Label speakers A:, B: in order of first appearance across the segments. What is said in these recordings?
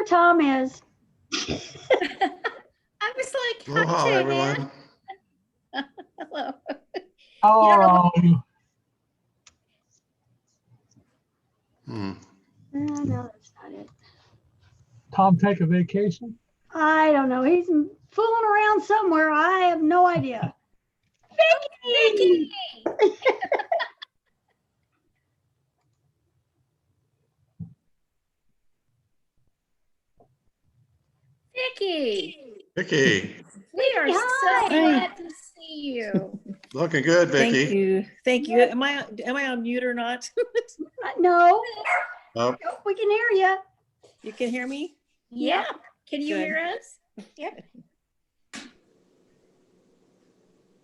A: There Tom is.
B: I was like,
C: Oh, hi,
B: Jan.
C: everyone.
B: Hello.
D: Oh,
A: No, that's not it.
D: Tom take a vacation?
A: I don't know. He's fooling around somewhere. I have no idea. Vicky!
B: Vicky,
C: Vicky,
B: we are so
A: Hi.
B: glad to see you.
C: looking good, Vicky.
E: Thank you. Thank you. Am I on mute or not?
A: No,
C: Oh,
A: we can hear you.
E: You can hear me?
B: Yeah. Can you
E: Good.
B: hear us? Yeah.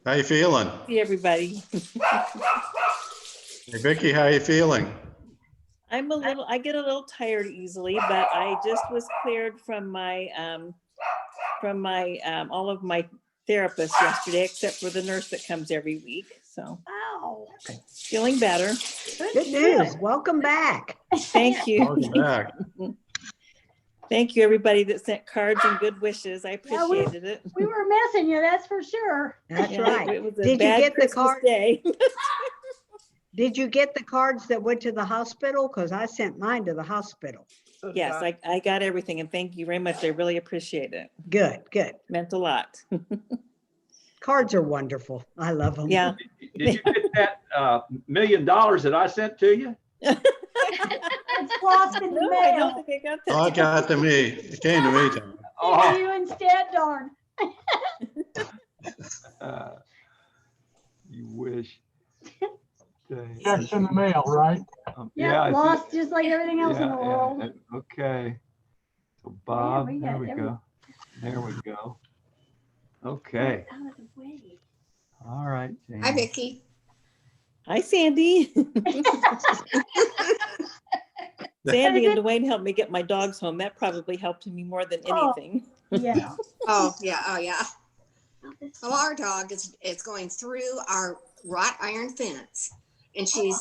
C: how you feeling?
E: See everybody.
C: Hey, Vicky, how you feeling?
E: I get a little tired easily, but I just was cleared from my all of my therapists yesterday, except for the nurse that comes every week. So
A: Wow.
E: feeling better.
F: Good news. Welcome back.
E: Thank you.
C: Welcome back.
E: Thank you, everybody that sent cards and good wishes. I
A: Yeah, we-
E: appreciated it.
A: We were missing you, that's for sure.
F: That's
E: Yeah,
F: right.
E: It was a
F: Did you
E: bad
F: get the
E: Christmas
F: card?
E: day.
F: Did you get the cards that went to the hospital? Because I sent mine to the hospital.
E: Yes, I got everything, and thank you very much. I really appreciate it.
F: Good, good.
E: Meant a lot.
F: Cards are wonderful. I love them.
E: Yeah.
G: Did you get that $1 million that I sent to you?
A: It's lost in the
E: No, I don't
A: mail.
E: think I got
C: Oh, it
E: that.
C: got to me. It came to me, Tom.
G: Oh,
A: You instead, darn.
G: you wish. Okay.
D: Checks in the mail, right?
A: Yeah,
G: I see.
A: lost just like everything else in the
G: Yeah,
A: world.
G: Okay. So Bob,
A: we
G: there
A: got
G: we
A: it.
G: go. There we go. Okay.
A: Out of the way.
G: All right.
B: Hi,
G: Jamie.
B: Vicky.
E: Hi, Sandy. Sandy and Dwayne helped me get my dogs home. That probably helped me more than
A: Oh.
E: anything.
A: Yeah.
B: Oh, yeah. Oh, yeah. Well, our dog is going through our wrought iron fence, and she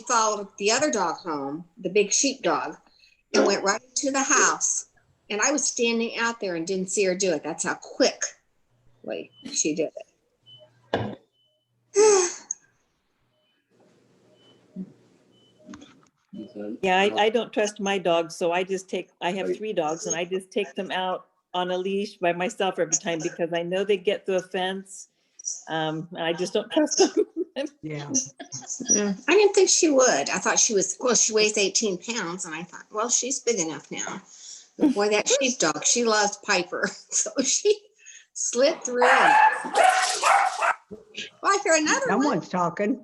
B: followed the other dog home, the big sheep dog, and went right to the house. And I was standing out there and didn't see her do it. That's how quickly she did it.
E: Yeah, I don't trust my dogs, so I have 3 dogs, and I just take them out on a leash by myself every time because I know they get through a fence. And I just don't trust them.
F: Yeah.
B: I didn't think she would. I thought she weighs 18 pounds, and I thought, well, she's big enough now. But boy, that sheepdog, she loves Piper. So she slid through. And... Well, I hear another one.
F: Someone's talking.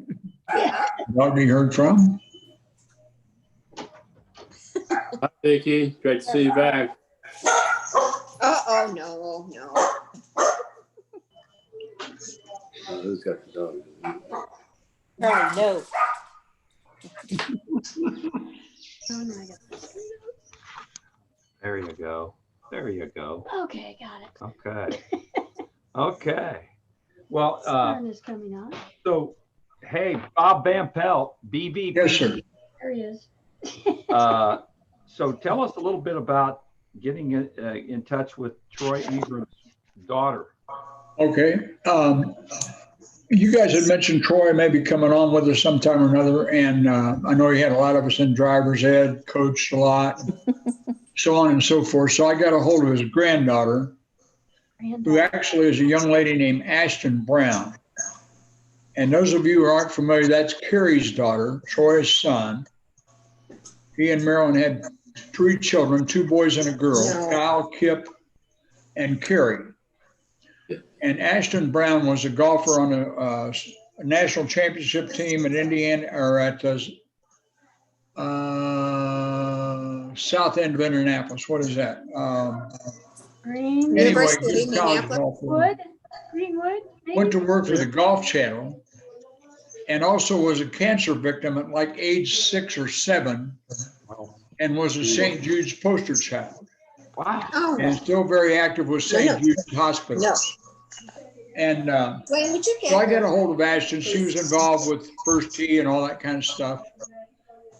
B: Yeah.
H: Dog you heard from?
I: Hi, Vicky. Great to see you back.
B: Oh, no.
I: Who's got the dog?
E: Oh, no.
A: Oh, no, I got this.
G: There you go. There you go.
A: Okay, got it.
G: Okay. Okay. Well,
A: Sun is coming on.
G: so, hey, Bob Van Pelt, BVP.
H: Yes, sir.
A: There he is.
G: So tell us a little bit about getting in touch with Troy Ingram's daughter.
H: Okay. You guys had mentioned Troy maybe coming on with us sometime or another, and I know he had a lot of us in driver's ed, coached a lot, so on and so forth. So I got a hold of his granddaughter, who actually is a young lady named Ashton Brown. And those of you who aren't familiar, that's Carrie's daughter, Troy's son. He and Marilyn had 3 children, 2 boys and a girl, Kyle, Kip, and Carrie. And Ashton Brown was a golfer on a national championship team at Indiana, or at the south end of Indianapolis. What is that?
A: Green.
H: Anyway,
B: University of
H: good college
B: Indianapolis.
H: golfer.
A: Wood. Greenwood. maybe?
H: Went to work for the Golf Channel, and also was a cancer victim at like age 6 or 7, and was a St. Jude's poster child,
G: Wow.
B: Oh,
H: and still very active with St. Jude's Hospital.
B: no.
H: And
B: Wayne, would you get
H: so I got
B: her?
H: a hold of Ashton. She was involved with First Tee and all that kind of stuff.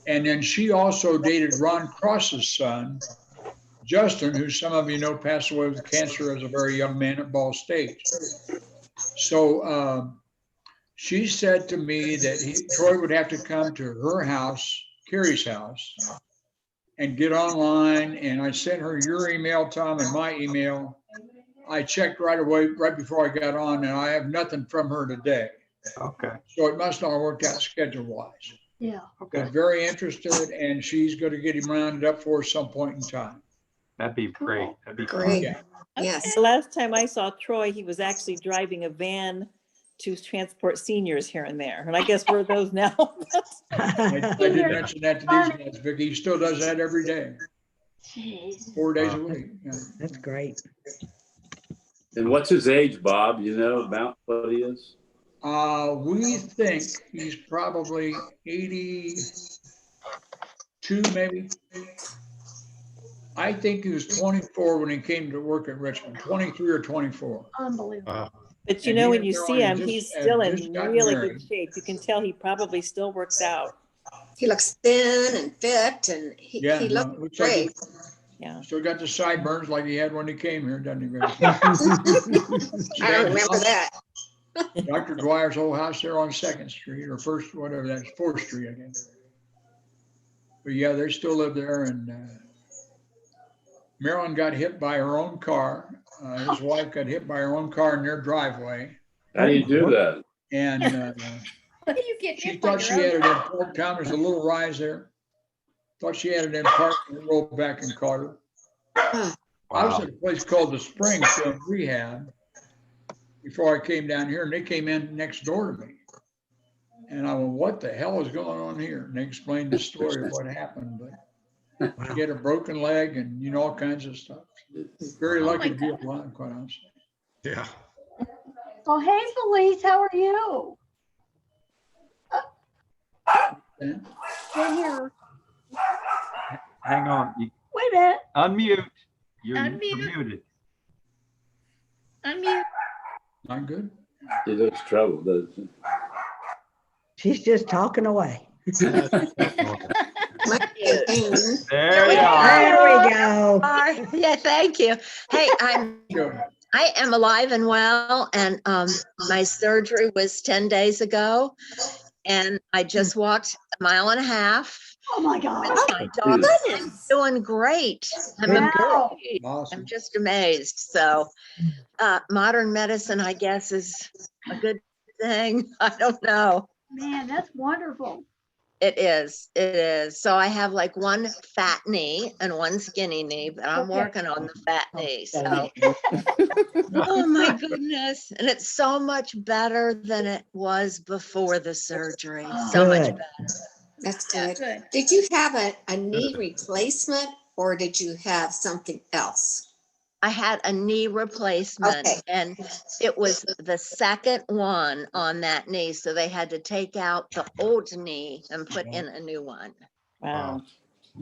H: And then she also dated Ron Cross's son, Justin, who some of you know passed away with cancer as a very young man at Ball State. So she said to me that Troy would have to come to her house, Carrie's house, and get online. And I sent her your email, Tom, and my email. I checked right away, right before I got on, and I have nothing from her today.
G: Okay.
H: So it must not have worked out schedule-wise.
A: Yeah.
G: Okay.
H: But very interested, and she's going to get him rounded up for us some point in time.
G: That'd be great. That'd be
B: Great.
H: Yeah.
B: Yes.
E: The last time I saw Troy, he was actually driving a van to transport seniors here and there. And I guess we're those now.
H: I did mention that to these guys, Vicki. He still does that every day,
A: Jeez.
H: 4 days a week. Yeah.
F: That's great.
I: And what's his age, Bob? You know about what he is?
H: We think he's probably 82, maybe. I think he was 24 when he came to work at Richmond, 23 or 24.
A: Unbelievable.
E: But you
H: And
E: know,
H: he
E: when
H: and
E: you see
H: Caroline
E: him,
H: just-
E: he's
H: had
E: still
H: just
E: in
H: gotten
E: really
H: married.
E: good shape. You can tell he probably still works out.
B: He looks thin and fit, and he
H: Yeah, no,
B: looks
H: looks like
B: great.
E: Yeah.
H: Still got the sideburns like he had when he came here, doesn't he, Vicki?
B: I remember that.
H: Dr. Dwyer's old house there on 2nd Street or first, whatever that's 4th Street, I guess. But yeah, they still live there, and Marilyn got hit by her own car. His wife got hit by her own car in their driveway.
I: How do you do that?
H: And
A: How do you get
H: she
A: hit by
H: thought she
A: your
H: had
A: own
H: it in Port Town. There's a little rise there. Thought she had it in park and rolled back and caught her. I was
G: Wow.
H: at a place called the Springs doing rehab before I came down here, and they came in next door to me. And I went, what the hell is going on here? And they explained the story of what happened, but she had a broken leg and, you know, all kinds of stuff. Very lucky to be alive, quite honestly.
C: Yeah.
A: Oh, hey, Felice, how are you?
H: And
A: In here.
G: Hang on. You
A: Wait a minute.
G: unmute. You're
A: Unmute.
G: muted.
A: Unmute.
H: not good.
I: He looks trouble, doesn't he?
F: She's just talking away.
G: There
A: we
G: you
A: go.
G: are.
F: There we go.
J: Hi. Yeah, thank you. Hey,
H: Good.
J: I am alive and well, and my surgery was 10 days ago, and I just walked a mile and a half.
A: Oh, my God.
J: My dog is doing great. I'm
F: Good
A: Wow.
J: amazed.
H: Awesome.
J: I'm just amazed. So, modern medicine, I guess, is a good thing. I don't know.
A: Man, that's wonderful.
J: It is. It is. So I have like one fat knee and one skinny knee, but I'm
A: Okay.
J: working on the fat knee. So, oh my goodness. And it's so much better than it was before the surgery. So much
F: Good.
J: better.
B: That's good.
A: Good.
B: Did you have a knee replacement or did you have something else?
J: I had a knee replacement
B: Okay.
J: and it was the second one on that knee. So they had to take out the old knee and put in a new one.
E: Wow.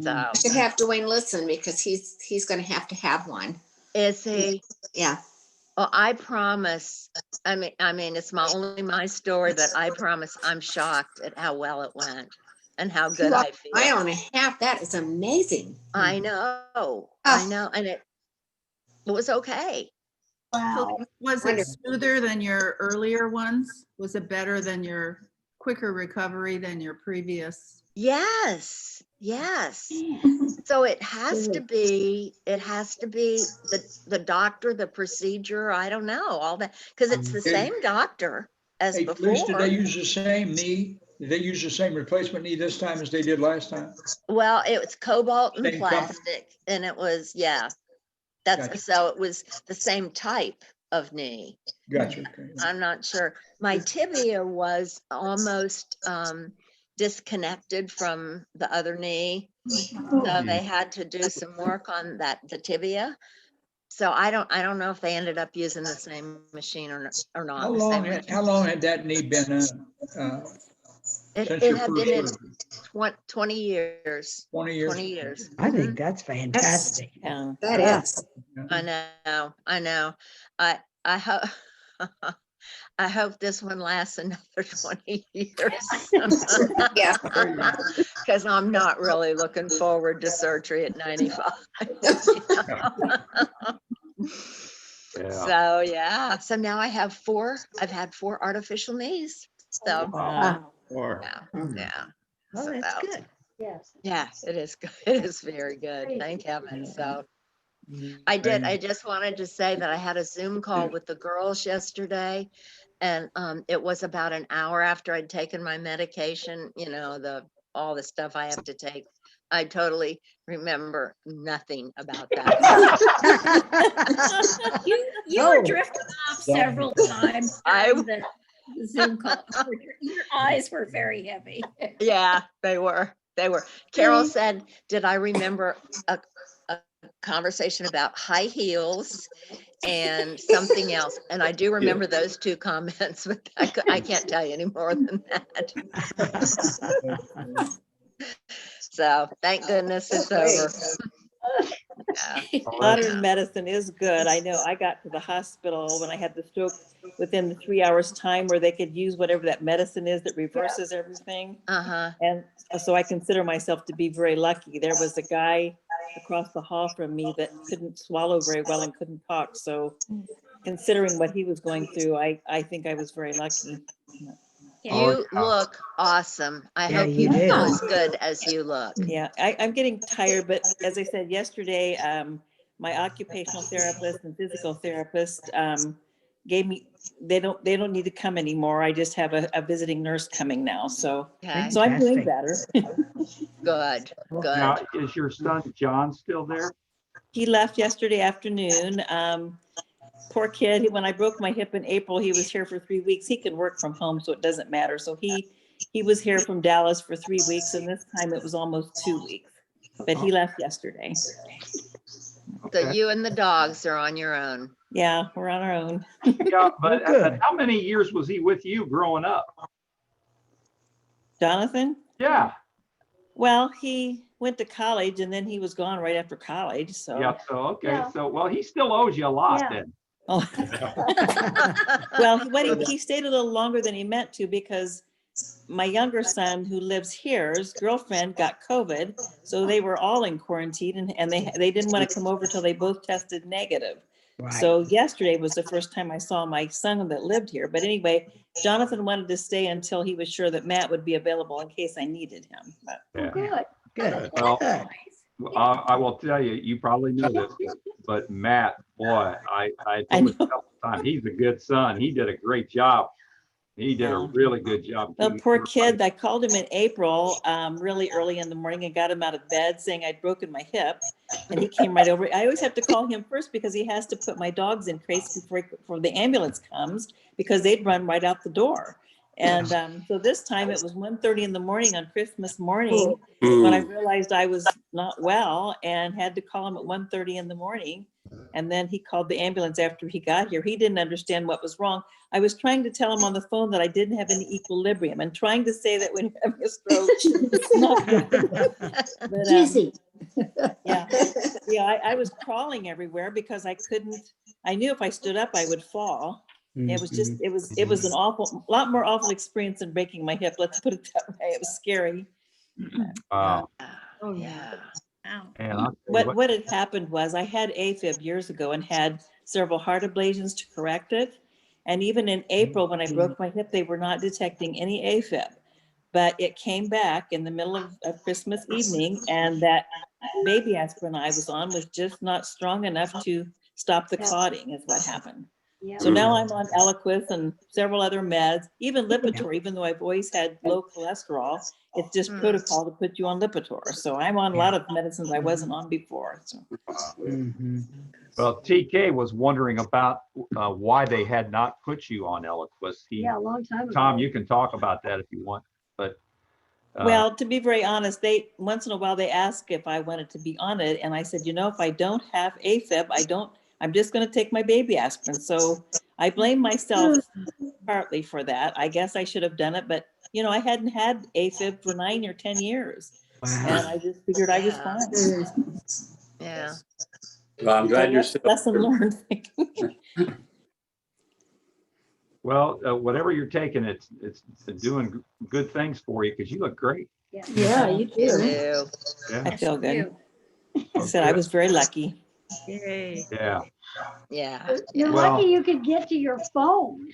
J: So
B: I should have Dwayne listen because he's going to have one.
J: is he?
B: Yeah.
J: Well, I promise. I mean, it's only my story, but I promise I'm shocked at how well it went and how good I feel.
B: Mile and a half. That is amazing.
J: I know. I know. And it was okay.
A: Wow.
K: Was it
B: Wonderful.
K: smoother than your earlier ones? Was it better than your quicker recovery than your previous?
J: Yes. Yes.
A: Man.
J: So it has to be the doctor, the procedure, I don't know, all that, because it's the
H: Okay.
J: same doctor as
H: Hey, Felice, did
J: before.
H: they use the same knee? Did they use the same replacement knee this time as they did last time?
J: Well, it was cobalt and
H: Same company?
J: plastic and it was, yeah. That's,
H: Gotcha.
J: so it was the same type of knee.
H: Gotcha. Okay.
J: I'm not sure. My tibia was almost disconnected from the other knee. So they had to do some work on the tibia. So I don't know if they ended up using the same machine or not.
H: How
J: the same
H: long
J: machine.
H: had that knee been since
J: It
H: your
J: had
H: first
J: been in
H: surgery?
J: 20 years.
H: 20 years?
J: 20 years.
F: I think that's fantastic.
E: Yeah.
B: That
F: Yeah.
B: is.
J: I know. I hope I hope this one lasts another 20 years.
B: Yeah.
J: because I'm not really looking forward to surgery at 95.
G: Yeah.
J: So yeah, so now I've had 4 artificial knees. So
E: Wow.
C: Or,
J: yeah.
F: Oh,
J: So
F: that's
J: that-
F: good.
A: Yes.
J: Yeah, it is good. It is very good. Thank heaven. So I just wanted to say that I had a Zoom call with the girls yesterday. And it was about an hour after I'd taken my medication, all the stuff I have to take. I totally remember nothing about that.
A: You were
F: Oh.
A: drifting off several times
J: I-
A: during the Zoom call. Your eyes were very heavy.
J: Yeah, they were. Carol said, did I remember a conversation about high heels and something else? And I do remember those 2 comments, but I can't tell you any more than that. So thank goodness it's over. Yeah.
E: Modern medicine is good. I know I got to the hospital when I had the stroke within the 3 hours time where they could use whatever that medicine is that reverses everything.
J: Uh-huh.
E: And so I consider myself to be very lucky. There was a guy across the hall from me that couldn't swallow very well and couldn't talk. So considering what he was going through, I think I was very lucky.
J: You look awesome. I
F: Yeah,
J: hope
F: you
J: you
F: do.
J: feel as good as you look.
E: Yeah, I'm getting tired, but as I said yesterday, my occupational therapist and physical therapist gave me, they don't need to come anymore. I just have a visiting nurse coming now. So
J: Okay.
E: I'm doing
F: Fantastic.
E: better.
J: Good.
G: Now, is your son John still there?
E: He left yesterday afternoon. Poor kid, when I broke my hip in April, he was here for 3 weeks. He can work from home, so it doesn't matter. So he was here from Dallas for 3 weeks, and this time it was almost 2 weeks. But he left yesterday.
J: So you and the dogs are on your own.
E: Yeah, we're on our own.
G: Yeah, but
F: Good.
G: how many years was he with you growing up?
E: Jonathan?
G: Yeah.
E: Well, he went to college and then he was gone right after college. So
G: Yeah. So, okay.
A: Yeah.
G: So, well, he still owes you a lot
A: Yeah.
G: then.
E: Oh. Well, he stayed a little longer than he meant to because my younger son who lives here, his girlfriend got COVID. So they were all in quarantine and they didn't want to come over till they both tested negative.
F: Right.
E: So yesterday was the first time I saw my son that lived here. But anyway, Jonathan wanted to stay until he was sure that Matt would be available in case I needed him. But
G: Yeah.
A: Good.
F: Good.
G: Well,
F: Good.
G: I will tell you, you probably know this, but Matt, boy, I told him a couple of times, he's a good son. He did a great job. He did a really good job.
E: the poor kid, I called him in April, really early in the morning and got him out of bed saying I'd broken my hip. And he came right over. I always have to call him first because he has to put my dogs in crates before the ambulance comes because they'd run right out the door. And so this time it was 1:30 in the morning on Christmas morning when I realized I was not well and had to call him at 1:30 in the morning. And then he called the ambulance after he got here. He didn't understand what was wrong. I was trying to tell him on the phone that I didn't have any equilibrium and trying to say that when you're having a stroke, it's not good. But,
A: Dizzy.
E: yeah, I was crawling everywhere because I knew if I stood up, I would fall. It was just, it was an lot more awful experience than breaking my hip. Let's put it that way. It was scary.
J: Oh
A: yeah.
G: And
E: What had happened was I had AFib years ago and had several heart ablations to correct it. And even in April, when I broke my hip, they were not detecting any AFib. But it came back in the middle of Christmas evening, and that baby aspirin I was on was just not strong enough to stop the clotting, is what happened.
A: Yeah.
E: So now I'm on Eliquis and several other meds, even Lipitor, even though I've always had low cholesterol. It's just protocol to put you on Lipitor. So I'm on a lot of medicines I wasn't on before. So.
G: Well, TK was wondering about why they had not put you on Eliquis.
A: Yeah, a long time ago.
G: Tom, you can talk about that if you want, but.
E: Well, to be very honest, they once in a while they ask if I wanted to be on it, and I said, if I don't have AFib, I'm just going to take my baby aspirin. So I blame myself partly for that. I guess I should have done it, but I hadn't had AFib for 9 or 10 years, and I just figured I was fine.
J: Yeah.
I: Well, I'm glad you're still.
E: Lesson learned.
G: Well, whatever you're taking, it's doing good things for you because you look great.
A: Yeah, you
J: You
A: do.
J: do.
G: Yeah.
E: I feel good.
K: You.
E: I said I was very lucky.
K: Yay.
G: Yeah.
J: Yeah.
A: You're
G: Well-
A: lucky you could get to your phone.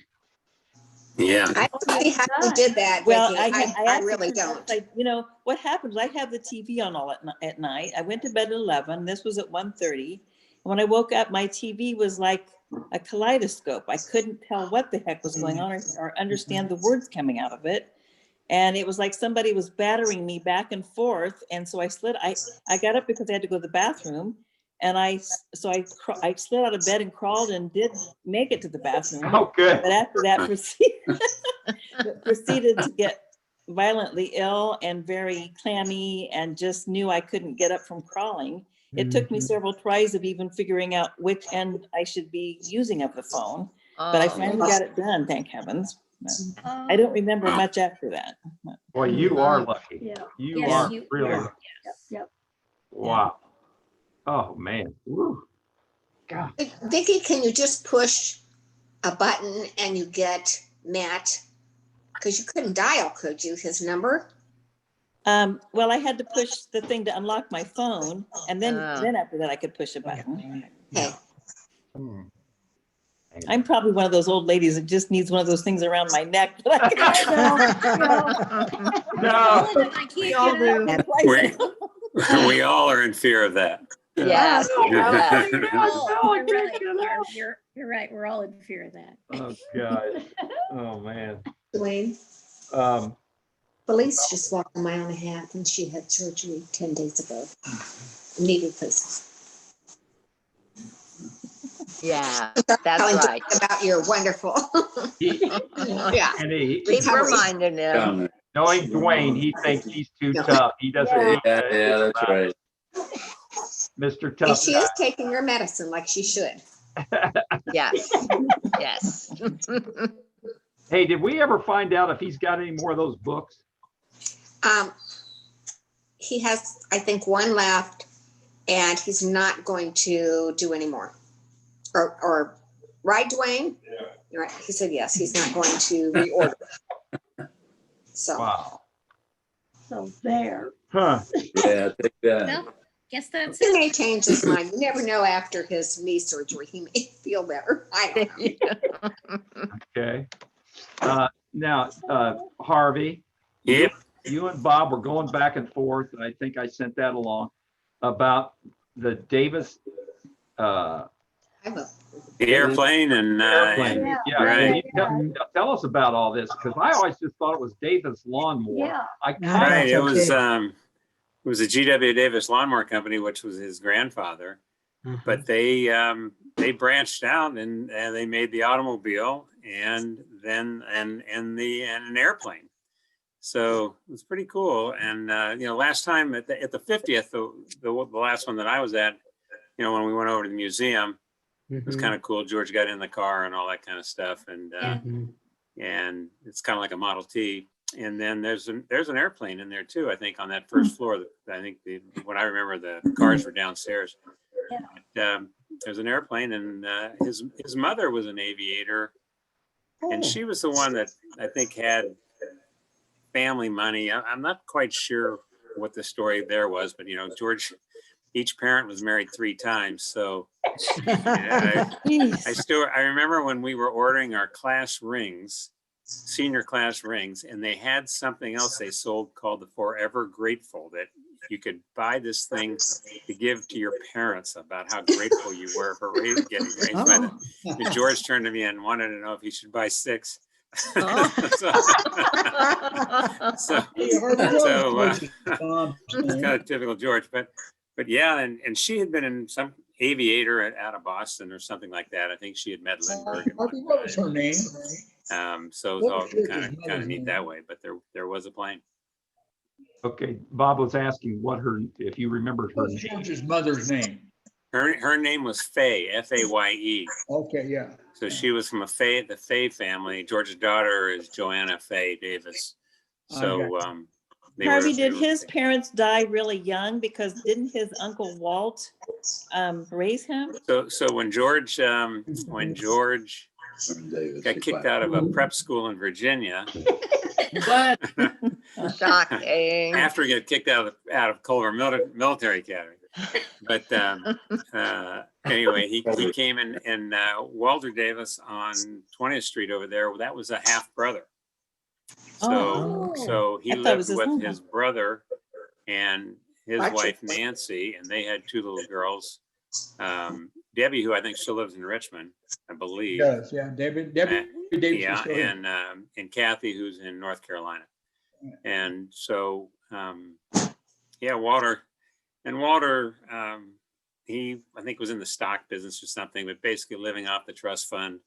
I: Yeah.
B: I don't see how you did that,
E: Well,
B: Vicki.
E: I
B: I really
E: actually,
B: don't.
E: like, you know, what happened was I have the TV on all at night. I went to bed at 11. This was at 1:30. When I woke up, my TV was like a kaleidoscope. I couldn't tell what the heck was going on or understand the words coming out of it. And it was like somebody was battering me back and forth. And so I got up because I had to go to the bathroom. And I slid out of bed and crawled and did make it to the bathroom.
G: Oh, good.
E: But after that, proceeded to get violently ill and very clammy and just knew I couldn't get up from crawling. It took me several tries of even figuring out which end I should be using of the phone, but I finally got it done, thank heavens. I don't remember much after that.
G: Boy, you are lucky.
A: Yeah.
G: You
K: Yes,
G: are
K: you
G: really
K: are.
G: lucky.
A: Yep.
G: Wow. Oh, man. Woo. God.
B: Vicki, can you just push a button and you get Matt? Because you couldn't dial, could you, his number?
E: Well, I had to push the thing to unlock my phone, and then
J: Oh.
E: after that I could push a button.
B: Okay.
C: Hmm.
E: I'm probably one of those old ladies that just needs one of those things around my neck. that I can-
G: No.
K: We all do.
I: We all are in fear of that.
J: Yes. yes.
A: You're right. We're all in fear of that.
G: Oh, God. Oh, man.
B: Dwayne, Felice just walked a mile and a half and she had surgery 10 days ago. Knee replacement.
J: Yeah, that's
B: Telling
J: right.
B: Dwayne about your wonderful. Yeah.
G: And he,
J: Keep reminding him.
G: knowing Dwayne, he thinks he's too tough. He doesn't.
I: Yeah,
G: need to-
I: that's right.
G: Mr.
B: And
G: Tough
B: she
G: Guy.
B: is taking her medicine like she should.
J: Yes. Yes.
G: Hey, did we ever find out if he's got any more of those books?
B: He has, I think, one left and he's not going to do any more. Or right, Dwayne? Yeah. Right. He said, yes, he's not going to reorder. So.
G: Wow.
A: So there.
G: Huh.
I: Yeah, take that.
K: Well, guess that's
B: He
K: it.
B: may change his mind. You never know after his knee surgery. He may feel better. I don't know.
G: Okay. Now, Harvey.
I: Yep.
G: You and Bob were going back and forth, and I think I sent that along about the Davis
B: I will.
I: The airplane and
G: airplane. Yeah,
I: right.
G: can you tell us about all this, because I always just thought it was Davis Lawnmower.
A: Yeah.
G: I
I: right.
G: kind
I: It
G: of
I: was a GW Davis Lawnmower Company, which was his grandfather. But they branched out and they made the automobile and then and an airplane. So it was pretty cool. And last time at the 50th, the last one that I was at, when we went over to the museum, it was kind of cool. George got in the car and all that kind of stuff, and it's kind of like a Model T. And then there's an airplane in there too. I think on that first floor. I think when I remember the cars were downstairs. There's an airplane, and his mother was an aviator, and she was the one that I think had family money. I'm not quite sure what the story there was, but George, each parent was married 3 times. So I remember when we were ordering our class rings, senior class rings, and they had something else they sold called the Forever Grateful, that you could buy this thing to give to your parents about how grateful you were for getting raised by them. And George turned to me and wanted to know if he should buy 6. It's kind of typical George, but yeah, and she had been in some aviator out of Boston or something like that. I think she had met Lindbergh.
H: What was her name?
I: So it's all kind of neat that way. But there was a plane.
G: Okay, Bob was asking if you remembered her
H: What's
G: name.
H: George's mother's name?
I: Her name was Faye, Faye.
H: Okay, yeah.
I: So she was from the Faye family. George's daughter is Joanna Faye Davis. So
E: Harvey, did his parents die really young? Because didn't his uncle Walt raise him?
I: So when George got kicked out of a prep school in Virginia,
K: What?
J: Shocking.
I: after he got kicked out of Culver Military Academy. But anyway, he came in Walter Davis on 20th Street over there. That was a half brother. So he
E: I thought it
I: lived
E: was his
I: with
E: uncle.
I: his brother and his
B: Gotcha.
I: wife Nancy, and they had two little girls. Debbie, who I think still lives in Richmond, I believe.
H: Does, yeah. Debbie Davis is still here.
I: And Kathy, who's in North Carolina. And so, Walter, he, I think, was in the stock business or something, but basically living off the trust fund.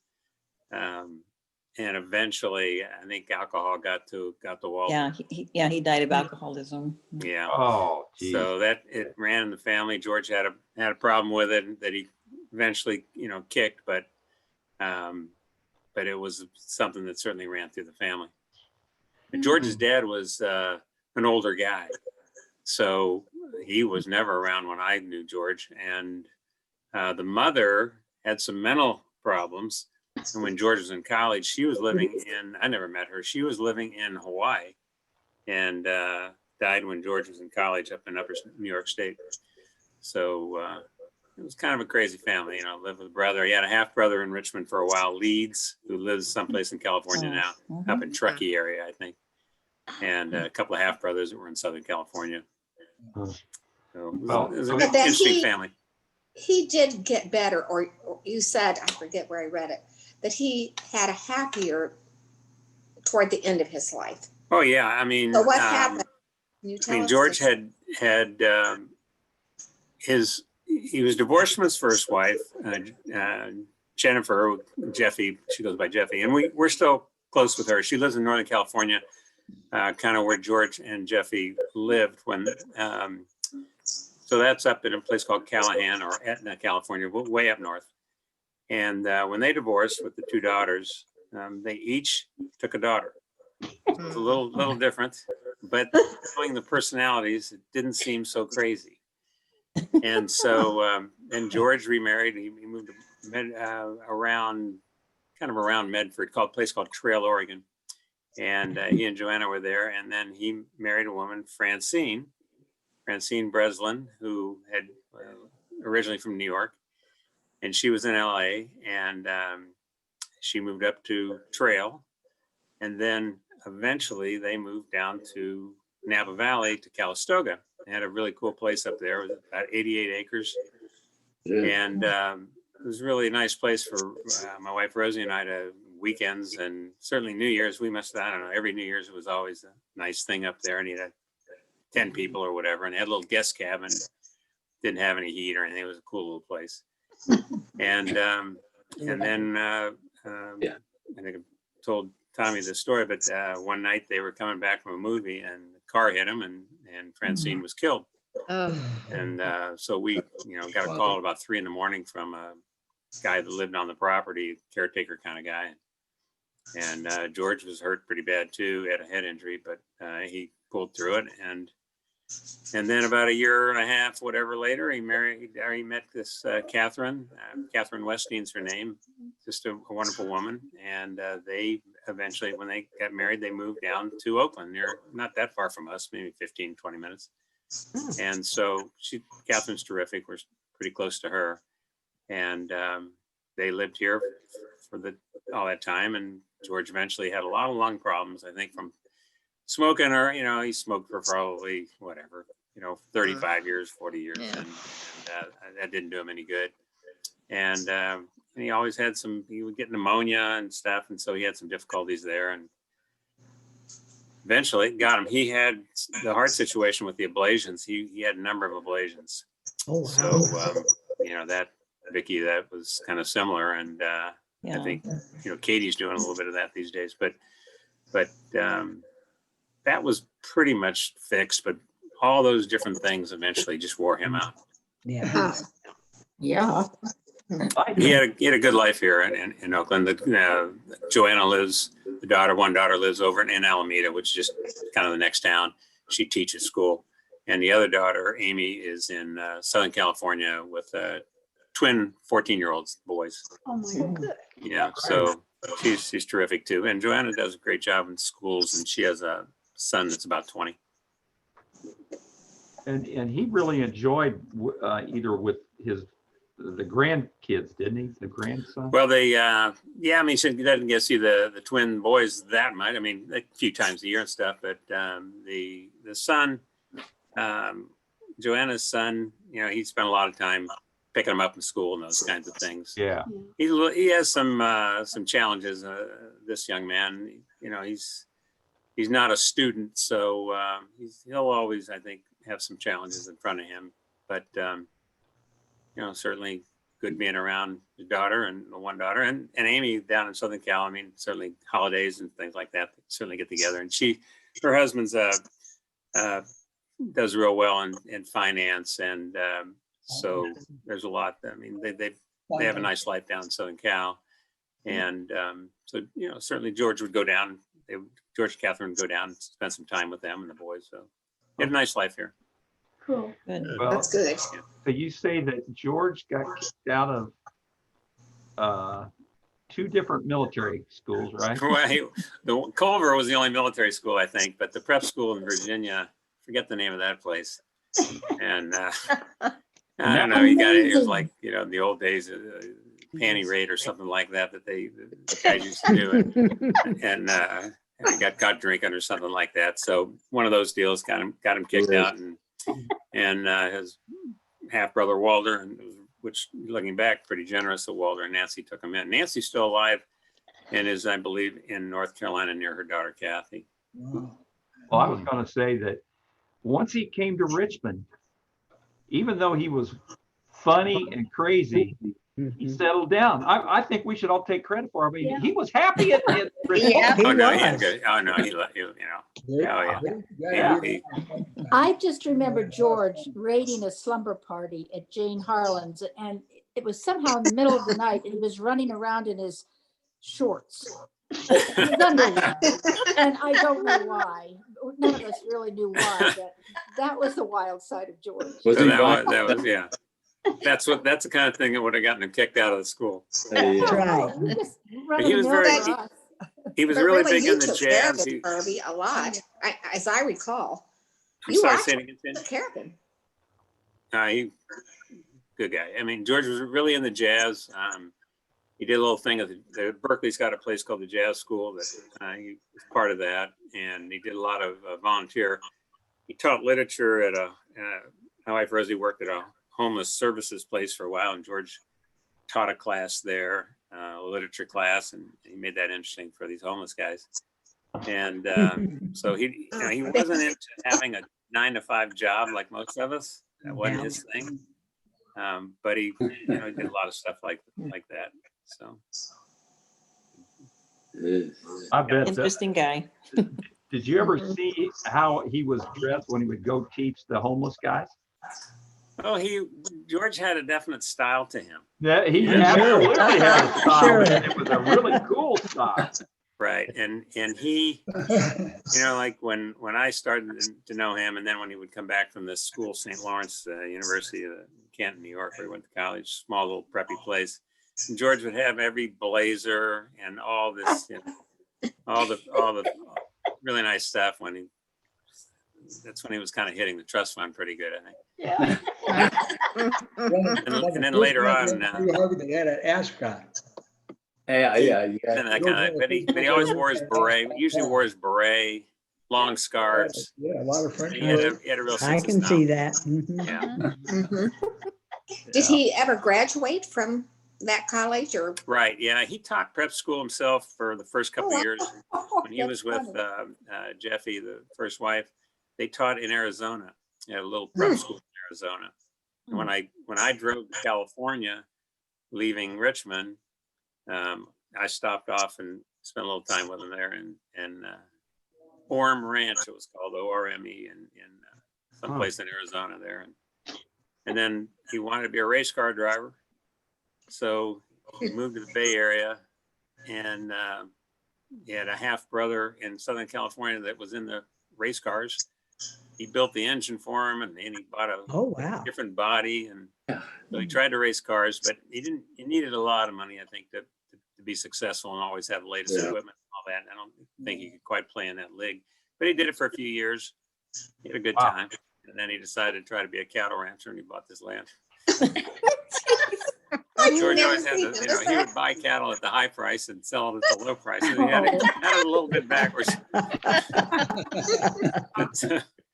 I: And eventually, I think alcohol got to Walter.
E: Yeah, he died of alcoholism.
I: Yeah.
G: Oh, geez.
I: So that it ran in the family. George had a problem with it that he eventually, kicked, but it was something that certainly ran through the family. And George's dad was an older guy, so he was never around when I knew George. And the mother had some mental problems. And when George was in college, she was living I never met her. She was living in Hawaii and died when George was in college up in upper New York State. So it was kind of a crazy family, lived with a brother. He had a half brother in Richmond for a while, Leeds, who lives someplace in California now, up in Truckee area, I think. And a couple of half brothers that were in Southern California. So it was an interesting family.
B: He did get better, or you said, I forget where I read it, that he had a happier toward the end of his life.
I: Oh yeah, I mean,
B: so what happened? Can you tell us
I: George
B: this?
I: had he was divorced from his first wife, Jennifer, Jeffy. She goes by Jeffy, and we're still close with her. She lives in Northern California, kind of where George and Jeffy lived when. So that's up in a place called Callahan or Etna, California, way up north. And when they divorced with the two daughters, they each took a daughter. It's a little different, but knowing the personalities, it didn't seem so crazy. And so, and George remarried. He moved to around Medford, a place called Trail, Oregon. And he and Joanna were there. And then he married a woman, Francine Breslin, who had originally from New York, and she was in LA, and she moved up to Trail, and then eventually they moved down to Napa Valley to Calistoga. They had a really cool place up there. It was about 88 acres, and it was really a nice place for my wife Rosie and I to weekends, and certainly New Year's. We must, I don't know, every New Year's it was always a nice thing up there, and you had 10 people or whatever, and they had a little guest cabin, didn't have any heat or anything. It was a cool little place. And then I think I told Tommy this story, but one night they were coming back from a movie and the car hit him and Francine was killed. And so we, got a call about 3 a.m. from a guy that lived on the property, caretaker kind of guy. And George was hurt pretty bad too, had a head injury, but he pulled through it. And then about a year and a half, whatever later, he met this Catherine Westein's her name, just a wonderful woman. And they eventually, when they got married, they moved down to Oakland, not that far from us, maybe 15, 20 minutes. And so Catherine's terrific. We're pretty close to her. And they lived here for all that time. And George eventually had a lot of lung problems, I think, from smoking, or he smoked for probably 35 years, 40 years, and that didn't do him any good. And he always had he would get pneumonia and stuff, and so he had some difficulties there. And eventually got him. He had the heart situation with the ablations. He had a number of ablations. Oh, wow. So that Vicky, that was kind of similar, and I think Katie's doing a little bit of that these days, but that was pretty much fixed, but all those different things eventually just wore him out.
F: Yeah.
B: Yeah.
I: He had a good life here in Oakland. Joanna lives, one daughter lives over in Alameda, which is just kind of the next town. She teaches school. And the other daughter, Amy, is in Southern California with twin 14-year-old boys.
A: Oh my God.
I: Yeah, so she's terrific too. And Joanna does a great job in schools, and she has a son that's about 20.
G: And he really enjoyed either with the grandkids, didn't he? The grandson?
I: Well, yeah, I mean, she doesn't get to see the twin boys that much. I mean, a few times a year and stuff, but the son, Joanna's son, you know, he spent a lot of time picking him up in school and those kinds of things.
G: Yeah.
I: He has some challenges, this young man. You know, he's not a student, so he'll always, I think, have some challenges in front of him. But you know, certainly good being around the daughter and the one daughter and Amy down in Southern Cal. I mean, certainly holidays and things like that certainly get together. And her husband's does real well in finance, and so there's a lot. I mean, they have a nice life down in Southern Cal, and so you know, certainly George would go down. George and Catherine would go down and spend some time with them and the boys. So they have a nice life here.
A: Cool.
G: Well,
B: That's good.
G: so you say that George got kicked out of 2 different military schools, right?
I: Well, the Culver was the only military school, I think, but the prep school in Virginia, forget the name of that place. And I don't know, it was like, you know, in the old days, panty raid or something like that the guys used to do. And I got caught drinking or something like that. So one of those deals got him kicked out, and his half brother Walter, which looking back, pretty generous of Walter and Nancy took him in. Nancy's still alive and is, I believe, in North Carolina near her daughter Kathy.
H: Wow.
G: Well, I was going to say that once he came to Richmond, even though he was funny and crazy, he settled down. I think we should all take credit for him. I mean, he was happy at Richmond.
F: Yeah, he
I: Oh no, he
F: was.
I: had good. Oh no, he you know. Oh yeah.
L: I just remember George raiding a slumber party at Jane Harlan's, and it was somehow in the middle of the night, and he was running around in his shorts, his underwear. And I don't know why. None of us really knew why, but that was the wild side of George.
I: That was yeah. That's the kind of thing that would have gotten him kicked out of the school.
F: That's right.
I: He was he was
B: But
I: really
B: really,
I: big
B: you
I: in the
B: took care of
I: jazz.
B: him, Herbie, a lot, as I recall.
I: I'm
B: You
I: sorry,
B: watched
I: say it
B: him,
I: again,
B: you took care of him.
I: He good guy. I mean, George was really in the jazz. He did a little thing at Berkeley's got a place called the Jazz School that he was part of that, and he did a lot of volunteer. He taught literature at my wife Rosie worked at a homeless services place for a while, and George taught a class there, a literature class, and he made that interesting for these homeless guys. And so he wasn't into having a 9-to-5 job like most of us. That wasn't his thing. But he did a lot of stuff like that. So
G: I bet.
E: Interesting guy.
G: Did you ever see how he was dressed when he would go teach the homeless guys?
I: Oh, George had a definite style to him.
G: Yeah, he absolutely had a style. And it was a really cool style.
I: Right. And he, like when I started to know him, and then when he would come back from this school, St. Lawrence University of Canton, New York, where he went to college, small little preppy place. And George would have every blazer and all this, all the really nice stuff that's when he was kind of hitting the trust fund pretty good, I think.
A: Yeah.
I: and then later on,
H: they had an ascot.
I: And that kind of, but he always wore his beret. Usually wore his beret, long scarves.
H: Yeah, a lot of French.
I: He had a real sense
F: I
I: of
F: can
I: style.
F: see that.
I: Yeah.
B: Did he ever graduate from that college or?
I: Right. Yeah. He taught prep school himself for the first couple of years. When he was with Jeffy, the first wife, they taught in Arizona at a little prep school in Arizona. And when I drove to California, leaving Richmond, I stopped off and spent a little time with him there in Orme Ranch. It was called ORME in someplace in Arizona there. And then he wanted to be a race car driver. So he moved to the Bay Area, and he had a half brother in Southern California that was in the race cars. He built the engine for him, and then he bought a different body. And so he tried to race cars, but he needed a lot of money, I think, to be successful and always have the latest equipment and all that. I don't think he could quite play in that league. but he did it for a few years. He had a good
G: Wow.
I: time. And then he decided to try to be a cattle rancher and he bought this land. George always had the, you know, he would buy cattle at the high price and sell it at the low price. So he had it a little bit backwards.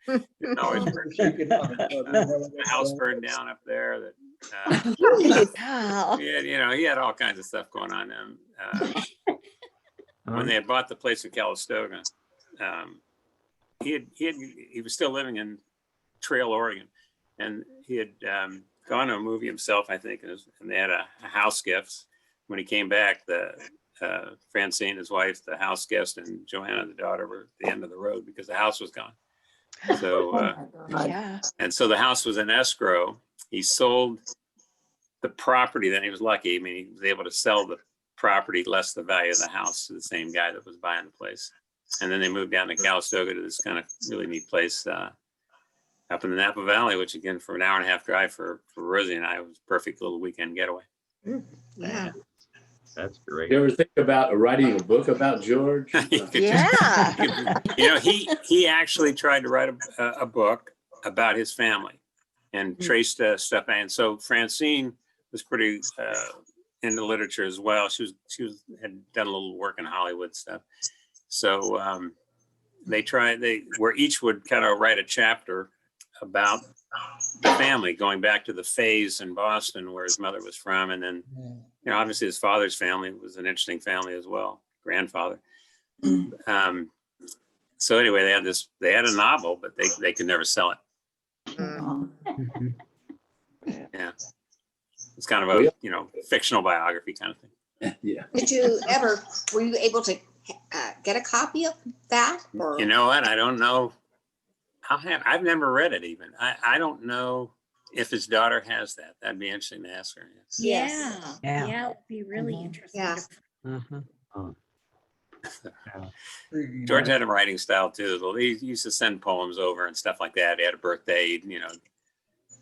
I: It always worked. The house burned down up there. That
J: Wow.
I: he had all kinds of stuff going on. When they had bought the place in Calistoga, he was still living in Trail, Oregon, and he had gone to a movie himself, I think, and they had a house gift. When he came back, the Francine, his wife, the house guest, and Joanna, the daughter, were at the end of the road because the house was gone. So,
J: Yeah.
I: and so the house was in escrow. He sold the property. Then he was lucky. I mean, he was able to sell the property less the value of the house to the same guy that was buying the place. And then they moved down to Calistoga to this kind of really neat place up in the Napa Valley, which again, for an hour and a half drive for Rosie and I, was a perfect little weekend getaway.
B: Yeah.
G: That's great.
M: You ever think about writing a book about George?
J: Yeah.
I: He actually tried to write a book about his family and traced stuff. And so Francine was pretty into literature as well. She had done a little work in Hollywood stuff. So where each would kind of write a chapter about the family, going back to the Fays in Boston, where his mother was from. And then, obviously his father's family was an interesting family as well, grandfather. So anyway, they had a novel, but they could never sell it. Yeah. It's kind of a, fictional biography kind of thing.
M: Yeah.
B: Were you able to get a copy of that? Or?
I: You know what? I don't know. I've never read it even. I don't know if his daughter has that. That'd be interesting to ask her.
L: Yeah.
F: Yeah.
L: Yeah, it would be really interesting.
B: Yeah.
I: George had a writing style too. He used to send poems over and stuff like that. He had a birthday,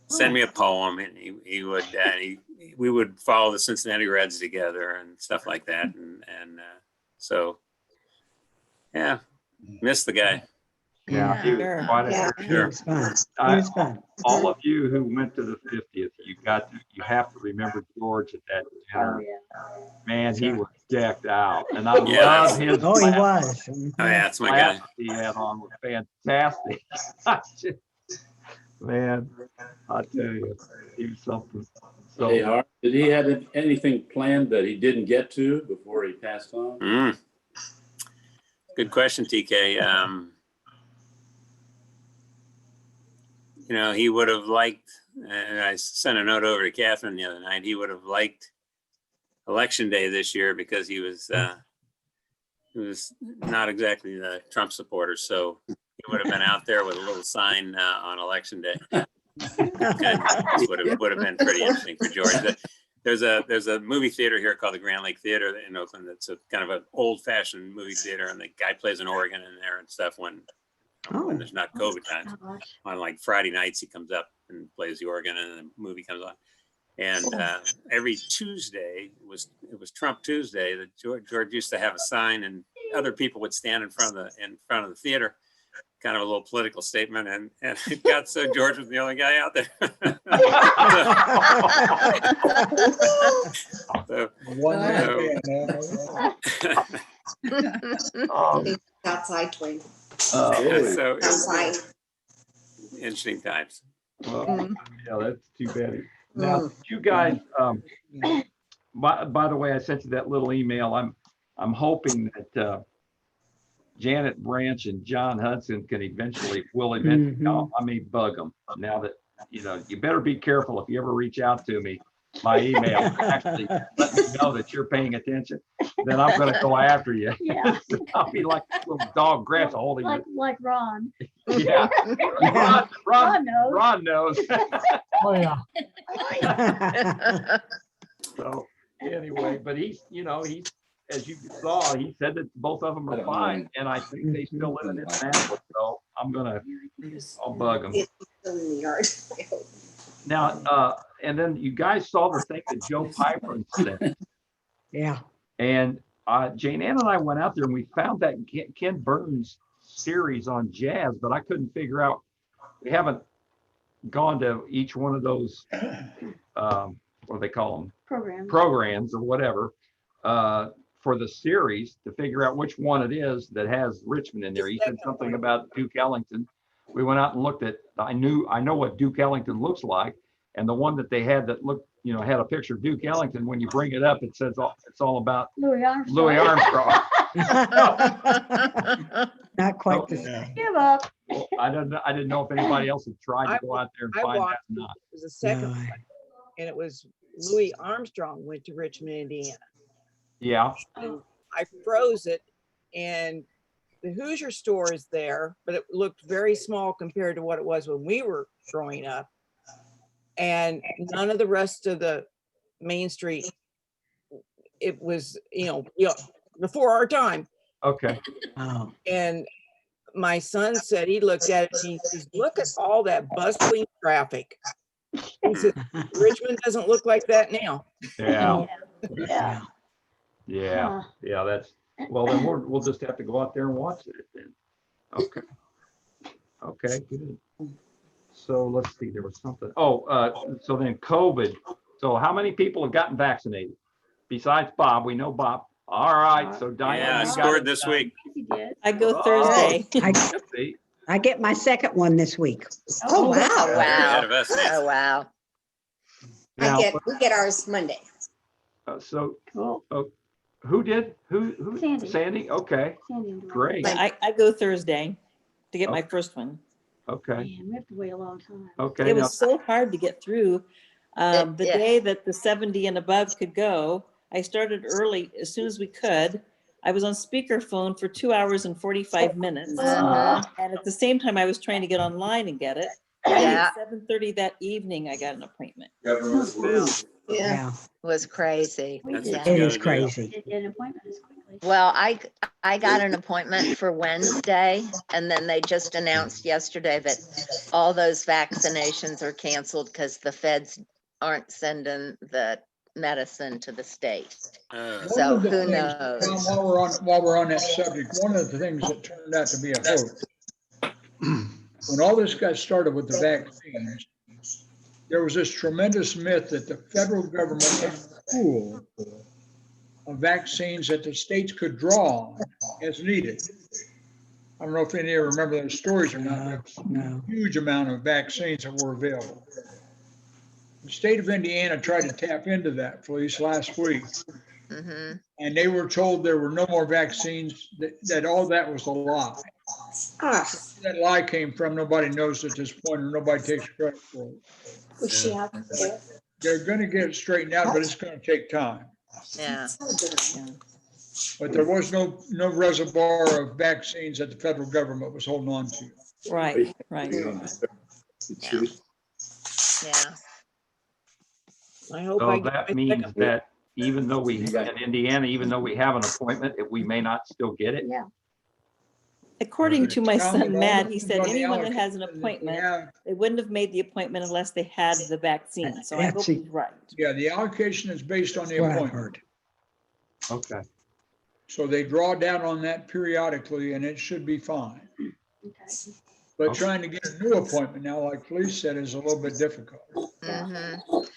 I: send me a poem, and he would we would follow the Cincinnati Reds together and stuff like that. And so, yeah, miss the guy.
G: Yeah, he was
J: Sure.
G: quite a
B: Yeah.
I: Sure.
F: It was fun. It was fun.
G: all of you who went to the 50th, you have to remember George at that dinner. Man, he was decked out, and I love his.
F: Oh, he
G: glasses.
F: was.
I: Oh yeah, that's my guy.
G: Glasses he had on were fantastic. Man, I tell you, he was something. So,
M: Hey, Art, did he have anything planned that he didn't get to before he passed on?
I: Good question, TK. He would have liked, and I sent a note over to Catherine the other night, he would have liked Election Day this year because he was not exactly the Trump supporter. So he would have been out there with a little sign on Election Day. Would have been pretty interesting for George. There's a movie theater here called the Grand Lake Theater in Oakland. That's a kind of an old-fashioned movie theater, and the guy plays an organ in there and stuff when there's not COVID times. On like Friday nights, he comes up and plays the organ, and the movie comes on. And every Tuesday, it was Trump Tuesday, that George used to have a sign, and other people would stand in front of the theater, kind of a little political statement, and it got so George was the only guy out there.
B: Outside twin.
I: So
B: Outside.
I: Interesting times.
G: well, yeah, that's too bad. Now, you guys, by the way, I sent you that little email. I'm hoping that Janet Branch and John Hudson will eventually bug them. Now that, you better be careful if you ever reach out to me. My email actually let me know that you're paying attention, then I'm going to go after you.
A: Yeah.
G: I'll be like a little dog grabs a hold of you.
A: Like Ron.
G: Yeah.
A: Ron knows.
G: Ron knows.
D: Oh, yeah.
G: So anyway, but he's, as you saw, he said that both of them are fine, and I think they still live in Indianapolis. So I'll bug them.
B: It's still in the yard. I hope.
G: Now, and then you guys saw the thing that Joe Piper sent.
F: Yeah.
G: And Jane Ann and I went out there and we found that Ken Burns series on jazz, but I couldn't figure out, we haven't gone to each one of those, what do they call them? Programs or whatever, for the series to figure out which one it is that has Richmond in there. He said something about Duke Ellington. We went out and looked at, I know what Duke Ellington looks like. And the one that they had that looked, you know, had a picture of Duke Ellington. When you bring it up, it says it's all about
A: Louis Armstrong.
G: Louis Armstrong.
F: Not quite the
G: Okay.
F: same.
A: Give up.
G: Well, I didn't know if anybody else had tried to go out there and
N: I
G: find that
N: walked,
G: or not.
N: it was the second
F: No.
N: one, and it was Louis Armstrong went to Richmond, Indiana.
G: Yeah.
N: And I froze it, and the Hoosier store is there, but it looked very small compared to what it was when we were growing up. And none of the rest of the Main Street, it was, you know, before our time.
G: Okay.
F: Oh.
N: And my son said, he looked at it, and he says, look at all that bustling traffic. He said, Richmond doesn't look like that now.
G: Yeah.
A: Yeah.
G: Yeah. Yeah. That's, well, then we'll just have to go out there and watch it then. Okay. Okay, good. So let's see, there was something. Oh, so then COVID. So how many people have gotten vaccinated? Besides Bob, we know Bob. All right, so Diane.
I: Yeah, I
G: you got
I: scored
G: it
I: this
G: done.
I: week.
E: I go
G: Oh.
E: Thursday.
G: See?
F: I get my second one this week.
J: Oh, wow.
I: You're ahead
J: Wow.
I: of us, Nancy.
J: Oh, wow.
G: Now,
B: We get ours Monday.
G: so
A: Cool.
G: who did? Who?
A: Sandy.
G: Sandy? Okay,
A: Sandy and Dwayne.
G: great.
E: Yeah, I go Thursday to get my
G: Okay.
E: first one.
G: Okay,
A: Man, we have to wait a long time.
G: okay.
E: It
G: Now,
E: was so hard to get through. The
J: yeah.
E: day that the 70 and above could go, I started early as soon as we could. I was on speakerphone for 2 hours and 45 minutes.
J: Uh-huh.
E: And at the same time, I was trying to get online and get it.
J: Yeah.
E: At 7:30 that evening, I got an appointment.
F: Yeah,
J: Was crazy.
I: That's
J: Yeah.
I: what you
F: it
I: gotta
F: is
I: do.
F: crazy.
A: Did get an appointment as quickly.
J: Well, I got an appointment for Wednesday, and then they just announced yesterday that all those vaccinations are canceled because the feds aren't sending the medicine to the state. So
H: One of the
J: who
H: things,
J: knows?
H: Tom, while we're on that subject, one of the things that turned out to be a hoax, when all this got started with the vaccines, there was this tremendous myth that the federal government had a pool of vaccines that the states could draw on as needed. I don't know if any of you remember those stories or not. There was
F: No.
H: a huge amount of vaccines that were available. The state of Indiana tried to tap into that, Felice, last week.
J: Mhm.
H: And they were told there were no more vaccines, that all that was a lie.
B: Ah,
H: Where that lie came from, nobody knows at this point, or nobody takes credit for it.
B: was she out there?
H: They're gonna get it straightened out, but it's gonna take time.
J: Yeah.
H: But there was no reservoir of vaccines that the federal government was holding on to.
E: Right, right.
J: Yeah. Yeah.
N: I hope I
G: so
N: get
G: that
N: my
G: means
N: second.
G: that even though we, in Indiana, even though we have an appointment, we may not still get it.
A: Yeah.
E: According to my
H: Tom,
E: son
H: it all
E: Matt, he
H: depends
E: said
H: on the
E: anyone that has an
H: allocation that we
E: appointment,
H: have.
E: they wouldn't have made the appointment unless they had the vaccine. So I hope
F: That's-
E: he's right.
H: Yeah, the allocation is based on the
F: That's what I've
H: appointment.
F: heard.
G: Okay.
H: So they draw down on that periodically and it should be fine.
A: Okay.
H: But
G: Okay.
H: trying to get a new appointment now, like Felice said, is a little bit difficult.
J: Mhm.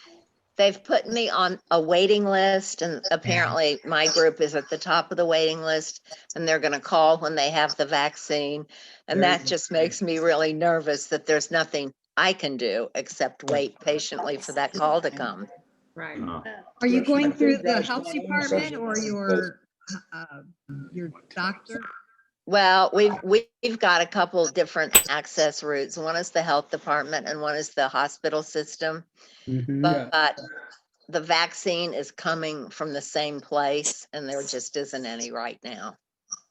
J: They've put me on a waiting list, and apparently my group is at the top of the waiting list, and they're gonna call when they have the vaccine. And
H: There you
J: that
H: go.
J: just makes me really nervous that there's nothing I can do except wait patiently for that call to come.
K: Right.
G: Uh,
O: Are you going
H: I
O: through
H: think
O: the
H: that's
O: health
H: one of the
O: department or
H: subjects.
O: your doctor?
J: Well, we've got a couple different access routes. One is the health department and one is the hospital system.
F: Mhm.
J: But the vaccine is coming from the same place, and there just isn't any right now.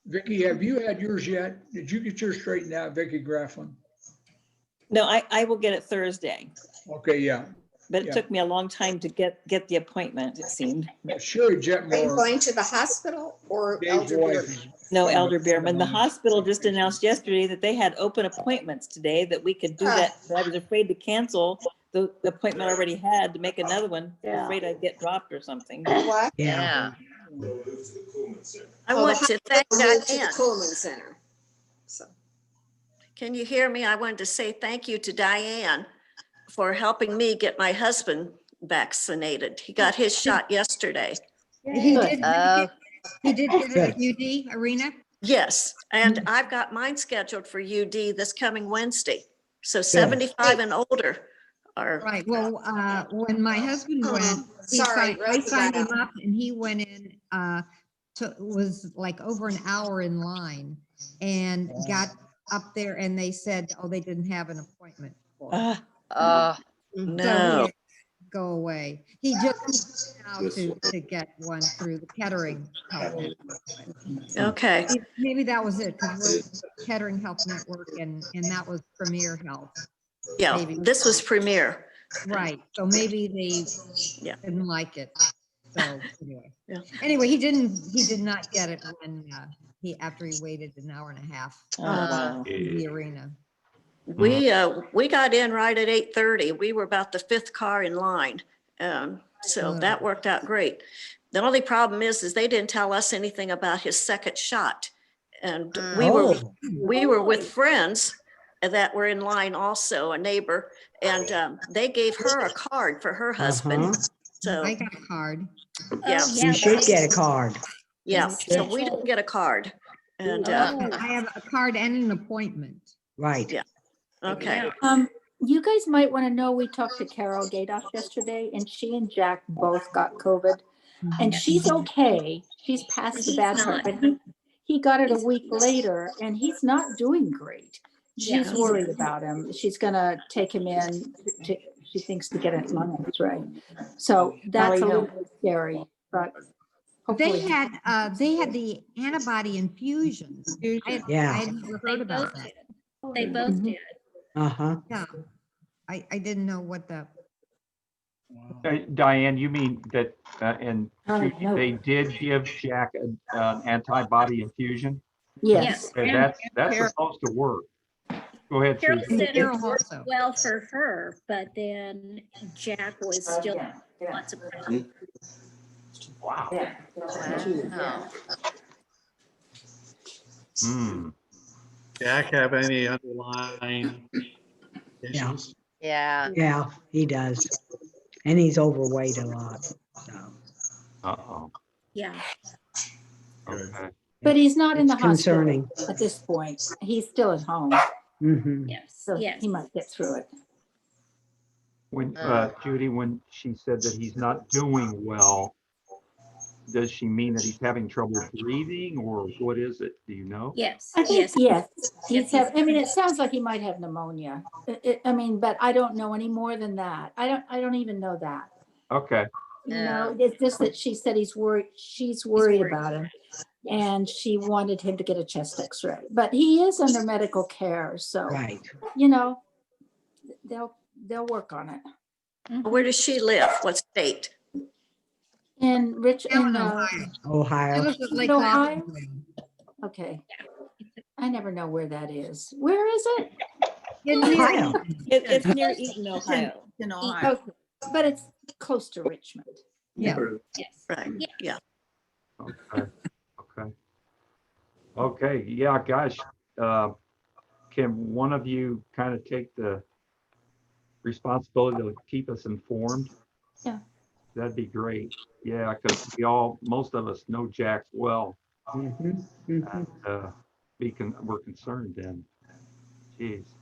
H: Vicky, have you had yours yet? Did you get yours straightened out, Vicky Grafflin?
E: No, I will get it Thursday,
H: Okay, yeah.
E: but it
H: Yeah.
E: took me a long time to get the appointment, it seemed.
H: Sherry
B: Are you
H: Jetmore,
B: going to the hospital or
H: Dave's
B: Elder
H: wife,
B: Beard?
H: is
E: No, Elder Behrman. The hospital just announced yesterday that they had open appointments today, that we could do that. But I was afraid to cancel the appointment I already had to make another one.
A: Yeah.
E: Afraid I'd get dropped or something.
B: What?
F: Yeah.
J: Yeah. I
B: Oh,
J: want
B: the
J: to thank
B: hospital moved to the
J: Diane.
B: Coleman Center. So.
P: Can you hear me? I wanted to say thank you to Diane for helping me get my husband vaccinated. He got his shot yesterday.
O: He
L: Good.
O: did, he did get it at UD Arena?
P: Yes, and I've got mine scheduled for UD this coming Wednesday. So 75 and older are.
O: Right, well, when my husband went,
B: Sorry,
O: I
B: Rose
O: signed him
B: got
O: up and he went in, was like over an hour in line and got up there and they said, oh, they didn't have an appointment for him. So
P: No.
O: he had to go away. He just now to get one through the Kettering Health Network.
P: Okay.
O: Maybe that was it, because we're Kettering Health Network and that was Premier Health.
P: Yeah,
O: Maybe.
P: this was Premier.
O: Right, so maybe they
P: Yeah.
O: didn't like it. So anyway,
P: Yeah.
O: anyway, he did not get it when after he waited an hour and a half
E: wow.
O: in the arena.
P: We got in right at 8:30. We were about the 5th car in line. So that worked out great. The only problem is they didn't tell us anything about his second shot. And we were with friends that were in line also, a neighbor, and they gave her a card for her husband. So
O: I got a card.
P: yeah,
F: You should get a card.
P: yeah. So we didn't get a card. And
O: I have a card and an appointment.
F: Right.
P: yeah. Okay.
L: You guys might want to know, we talked to Carol Gadoff yesterday and she and Jack both got COVID and she's okay. She's past the bad part, but he got it a week later and he's not doing great. She's worried about him. She's gonna take him in to, she thinks, to get a lung X-ray. So that's a little bit scary, but
O: They
L: hopefully.
O: had the antibody infusions. I had never heard about that.
Q: They both did.
F: Uh-huh.
O: Yeah. I didn't know what the.
G: Diane, you mean that, and
L: Oh, no.
G: they did give Jack an antibody infusion?
L: Yes.
G: Okay, that's supposed to work. Go ahead,
Q: Carol
G: Susan.
Q: said it worked well for her, but then Jack was still lots of problems.
G: Wow.
J: Wow.
C: Jack have any underlying issues?
J: Yeah.
F: Yeah, he does. And he's overweight a lot. So.
G: Uh-oh.
Q: Yeah.
G: Okay.
L: But he's not in the
F: It's
L: hospital
F: concerning.
L: at this point. He's still at home.
F: Mhm.
Q: Yes.
L: So
Q: Yes.
L: he might get through it.
G: When, Judy, when she said that he's not doing well, does she mean that he's having trouble breathing or what is it? Do you know?
Q: Yes.
L: I think, yes.
Q: Yes,
L: I mean, it sounds like he might have pneumonia. I mean, but I don't know any more than that. I don't even know that.
G: Okay.
L: You know, it's just that she said she's worried about him and she wanted him to get a chest X-ray, but he is under medical care. So,
F: Right.
L: you know, they'll work on it.
P: Where does she live? What state?
L: In
F: Ohio.
O: It was at Lake
L: Ohio?
O: Lockwood.
L: Okay. I never know where that is. Where is it?
F: Ohio.
E: It's near Eaton, Ohio.
K: In Ohio.
L: Okay. But it's close to Richmond.
O: Yeah.
Q: Yes.
P: Right. Yeah.
G: Okay. Okay. Okay. Yeah, guys, can one of you kind of take the responsibility to keep us informed?
L: Yeah.
G: That'd be great. Yeah, because most of us know Jack well.
F: Mhm. Mhm.
G: And we're concerned then. Jeez.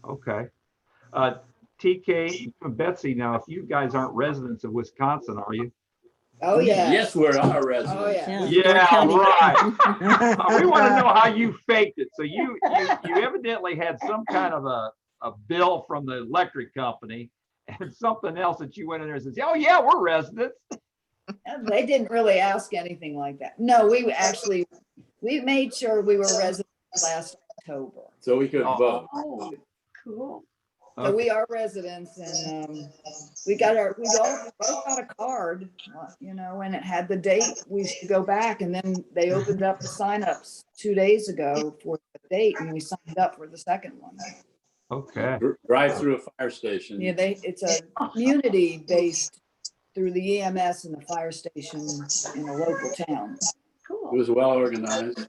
G: Okay. TK, Betsy, now, if you guys aren't residents of Wisconsin, are you?
N: Oh, yeah.
M: Yes, we're our residents.
N: Oh, yeah.
G: Yeah, right. We want to know how you faked it. So you evidently had some kind of a bill from the electric company and something else that you went in there and said, oh yeah, we're residents.
N: They didn't really ask anything like that. No, we made sure we were residents last October.
M: So we could vote.
Q: Oh, cool.
N: So we are residents and we all got a card, you know, and it had the date we should go back, and then they opened up the signups 2 days ago for the date and we signed up for the second one.
G: Okay.
M: Drive through a fire station.
N: Yeah, it's a community based through the EMS and the fire station in a local town.
Q: Cool.
M: It was well organized.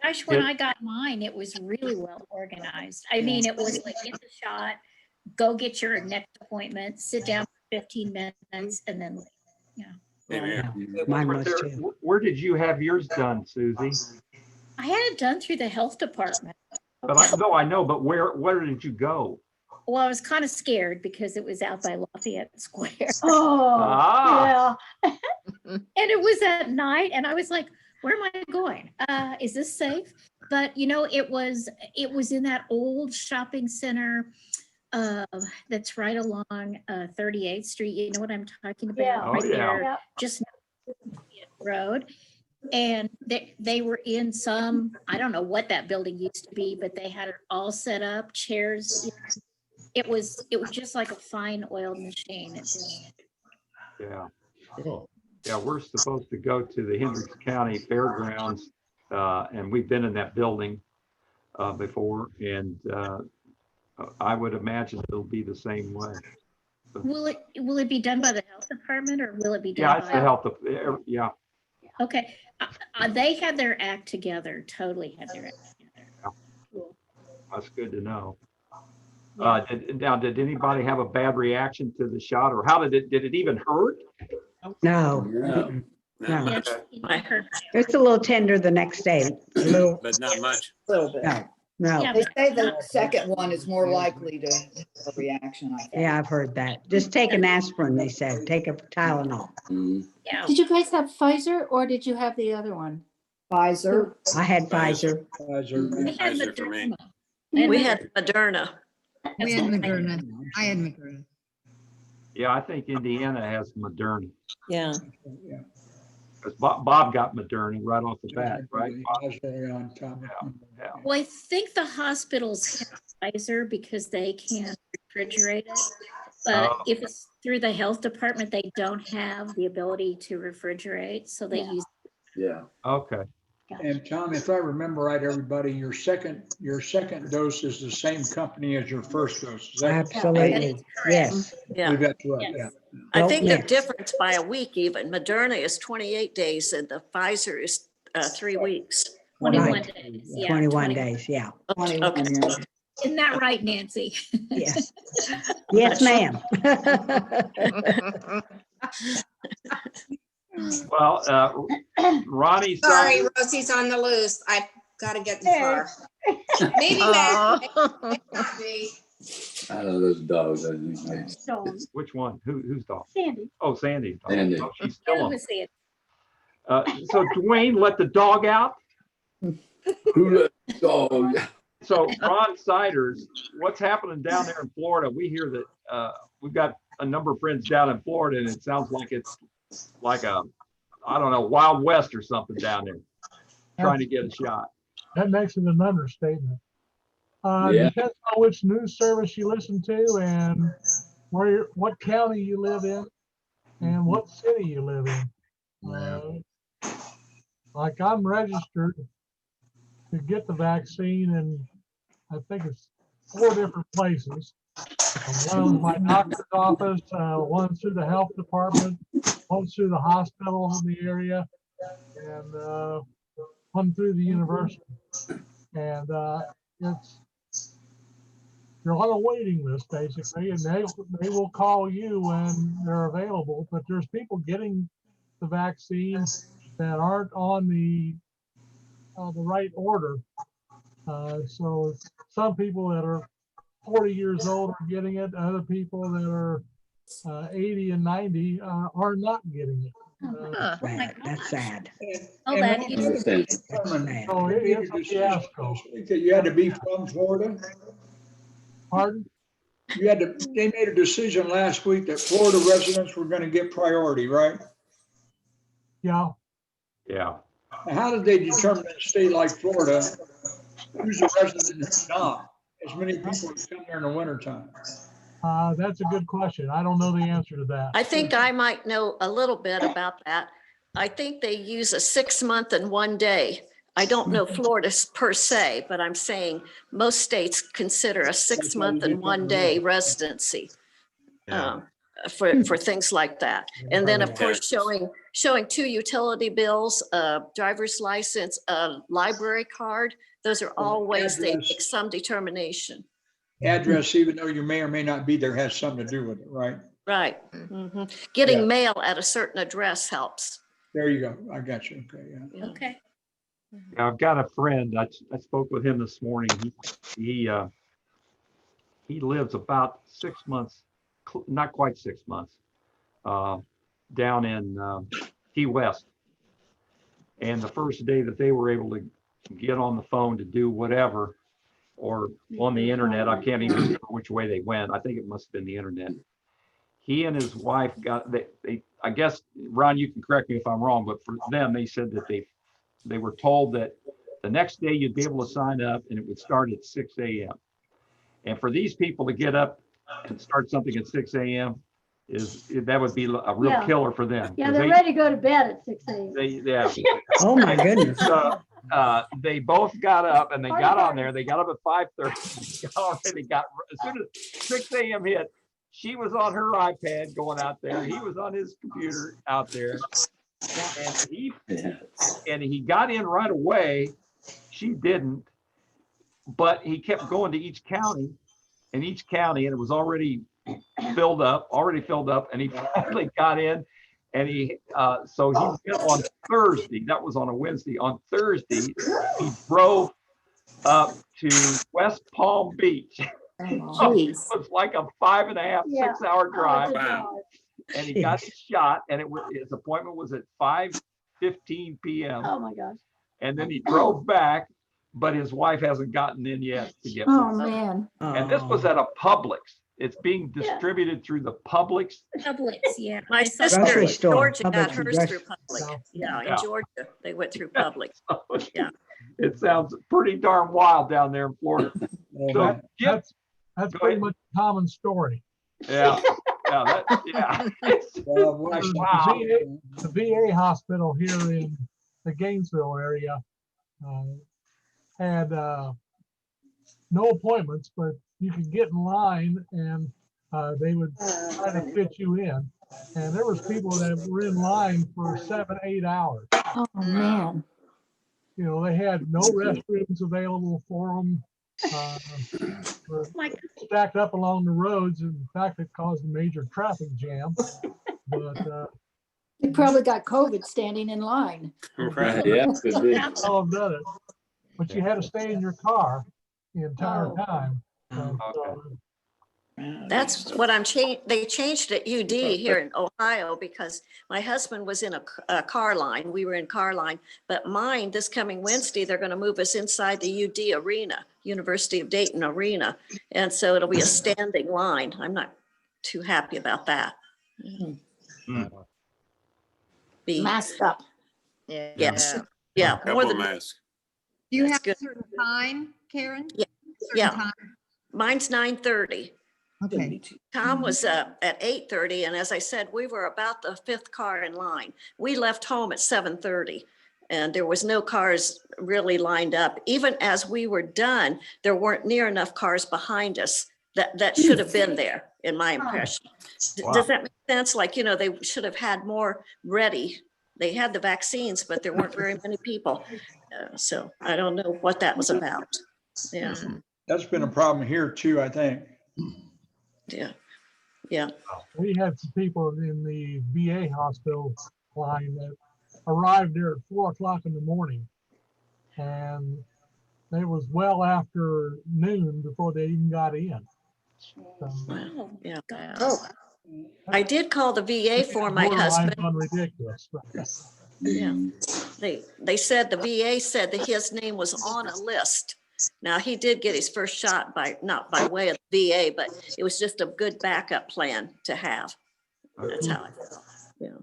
Q: Gosh, when I got mine, it was really well organized. I mean, it was like get the shot, go get your next appointment, sit down for 15 minutes, and then,
F: Mine
G: Where,
F: was
G: there-
F: too.
G: where did you have yours done, Susie?
Q: I had it done through the health department.
G: But I know, but where did you go?
Q: Well, I was kind of scared because it was out by Lafayette Square.
A: Oh,
G: Ah.
A: yeah.
Q: And it was at night, and I was like, where am I going? Is this safe? But it was in that old shopping center that's right along 38th Street. You know what I'm talking about?
A: Yeah.
G: Oh,
Q: Right
G: yeah.
Q: there,
A: Yeah.
Q: just road. And they were in some, I don't know what that building used to be, but they had it all set up, chairs. It was just like a fine oiled machine.
G: Yeah.
M: Oh,
G: Yeah, we're supposed to go to the Hendricks County Fairgrounds, and we've been in that building before, and I would imagine it'll be the same way.
Q: Will it be done by the health department, or will it be done
G: Yeah,
Q: by?
G: it's the health of, yeah.
Q: Okay, they had their act together, totally had their act together. Cool.
G: That's good to know.
Q: Yeah.
G: Did anybody have a bad reaction to the shot, or how did it even hurt?
F: No.
M: yeah.
F: No.
Q: Yes, I heard.
F: It's a little tender the next day. A little,
I: But not much.
R: Little bit.
F: no.
Q: Yeah,
R: They
Q: but
R: say the second one is more likely to have a reaction, I think.
F: Yeah, I've heard that. Just take an aspirin, they said. Take a Tylenol.
M: Mhm.
Q: yeah.
L: Did you guys have Pfizer or did you have the other one?
R: Pfizer.
F: I had Pfizer.
Q: We had
I: Pfizer for me.
Q: Moderna. And
P: We had Moderna.
O: We had Moderna. I had Moderna.
G: Yeah, I think Indiana has Moderna.
E: Yeah.
G: Because Bob got Moderna right off the bat, right? Yeah.
Q: Well, I think the hospitals have Pfizer because they can refrigerate it. But
G: Oh.
Q: if it's through the health department, they don't have the ability to refrigerate, so they use.
M: Yeah.
G: Okay.
H: And Tom, if I remember right, everybody, your second dose is the same company as your first dose. Is that?
F: Absolutely. Yes.
P: Yeah.
H: That's right, yeah.
Q: Yes.
P: I
F: Don't
P: think the
F: mix.
P: difference by a week even. Moderna is 28 days and the Pfizer is 3 weeks.
Q: 21
F: Right.
Q: days. Yeah,
F: 21 days, yeah.
R: 21
P: Okay.
R: years.
Q: Isn't that right, Nancy?
F: Yes. Yes, ma'am.
G: Well, Ronnie.
B: Sorry, Rosie's on the loose. I've got to get in the car. Maybe maybe.
M: I know those dogs. I think they-
Q: Dogs.
G: Which one? Whose dog?
Q: Sandy.
G: Oh, Sandy's dog.
M: Sandy.
G: Oh, she's
Q: Yeah,
G: still
Q: it
G: on.
Q: was it.
G: So Dwayne let the dog out.
M: Who let the dog?
G: So Ron Siders, what's happening down there in Florida? We hear that we've got a number of friends down in Florida, and it sounds like it's like a, I don't know, Wild West or something down there, trying to get a shot.
D: That makes it an understatement.
M: Yeah.
D: Depends on which news service you listen to and what county you live in and what city you live in. Like I'm registered to get the vaccine in, I think it's 4 different places. One was my doctor's office, one through the health department, one through the hospital in the area, and one through the university. And you're on a waiting list basically, and they will call you when they're available. But there's people getting the vaccine that aren't on the right order. So some people that are 40 years old are getting it. Other people that are 80 and 90 are not getting it.
F: That's sad.
Q: Oh, that is.
D: So it's a fiasco.
H: That you had to be from Florida?
D: Pardon?
H: They made a decision last week that Florida residents were going to get priority, right?
D: Yeah.
G: Yeah.
H: Now, how did they determine in a state like Florida who's a resident and who's not? As many people as come there in the wintertime.
D: That's a good question. I don't know the answer to that.
P: I think I might know a little bit about that. I think they use a 6 month and 1 day. I don't know Florida per se, but I'm saying most states consider a 6 month and 1 day residency. for things like that. And then of course, showing 2 utility bills, a driver's license, a library card. Those are all ways they make some determination.
H: Address, even though you may or may not be there, has something to do with it, right?
P: Right. Getting
H: Yeah.
P: mail at a certain address helps.
H: There you go. I got you. Okay, yeah.
Q: Okay.
G: Now, I've got a friend. I spoke with him this morning. He lives about 6 months, not quite 6 months, down in Key West. And the first day that they were able to get on the phone to do whatever, or on the internet, I can't even remember which way they went. I think it must have been the internet. He and his wife got, they I guess, Ron, you can correct me if I'm wrong, but for them, they said that they were told that the next day you'd be able to sign up and it would start at 6 a.m. And for these people to get up and start something at 6 a.m. that would be a real killer for them.
A: Yeah, they're ready to go to bed at 6 a.m.
F: Oh my goodness.
G: They both got up and they got on there. They got up at 5:30. They got as soon as 6 a.m. hit, she was on her iPad going out there. He was on his computer out there. And he got in right away. She didn't, but he kept going to each county, and it was already filled up, and he finally got in, and so he went on Thursday. That was on a Wednesday. On Thursday, he drove up to West Palm Beach. It was like a 5.5, 6 hour drive.
I: Wow.
G: And he got his shot, and his appointment was at 5:15 p.m.
A: Oh my gosh.
G: And then he drove back, but his wife hasn't gotten in yet to get
L: Oh,
G: one.
L: man.
G: And this was at a Publix. It's being distributed through the Publix.
Q: Publix, yeah.
P: My sister
F: Grocery
P: in
F: store.
P: Georgia got
F: Publix
P: hers
F: and
P: through Publix. Yeah, in
G: Yeah.
P: Georgia, they went through Publix. Yeah.
G: It sounds pretty darn wild down there in Florida. So,
D: That's
G: Go
D: pretty
G: ahead.
D: much a common story.
G: yeah. Wow.
D: The VA hospital here in the Gainesville area had no appointments, but you could get in line and they would try to fit you in. And there was people that were in line for 7, 8 hours.
L: Oh, man.
D: You know, they had no restrooms available for them. Were stacked up along the roads. In fact, it caused a major traffic jam. But
L: You probably got COVID standing in line.
M: Right, yeah, could be.
D: all have done it. But you had to stay in your car the entire time.
P: That's what they changed at UD here in Ohio because my husband was in a car line. We were in car line, but mine this coming Wednesday, they're going to move us inside the UD arena, University of Dayton arena. And so it'll be a standing line. I'm not too happy about that. Be
L: masked up.
P: Yes. Yeah.
I: Double mask.
O: Do you
P: That's
O: have
P: good.
O: a certain time, Karen?
P: Yeah.
O: Certain
P: Yeah.
O: time?
P: Mine's 9:30.
O: Okay.
P: Tom was at 8:30, and as I said, we were about the 5th car in line. We left home at 7:30, and there was no cars really lined up. Even as we were done, there weren't near enough cars behind us that should have been there, in my impression.
G: Wow.
P: Does that make sense? Like, they should have had more ready. They had the vaccines, but there weren't very many people. So I don't know what that was about. Yeah.
H: That's been a problem here too, I think.
P: Yeah. Yeah.
D: We had some people in the VA hospital line that arrived there at 4 o'clock in the morning. And it was well after noon before they even got in. So,
P: Yeah. Oh, I did call the VA for my husband.
D: Ridiculous.
P: Yeah. They said the VA said that his name was on a list. Now he did get his first shot not by way of the VA, but it was just a good backup plan to have. That's how I felt. Yeah.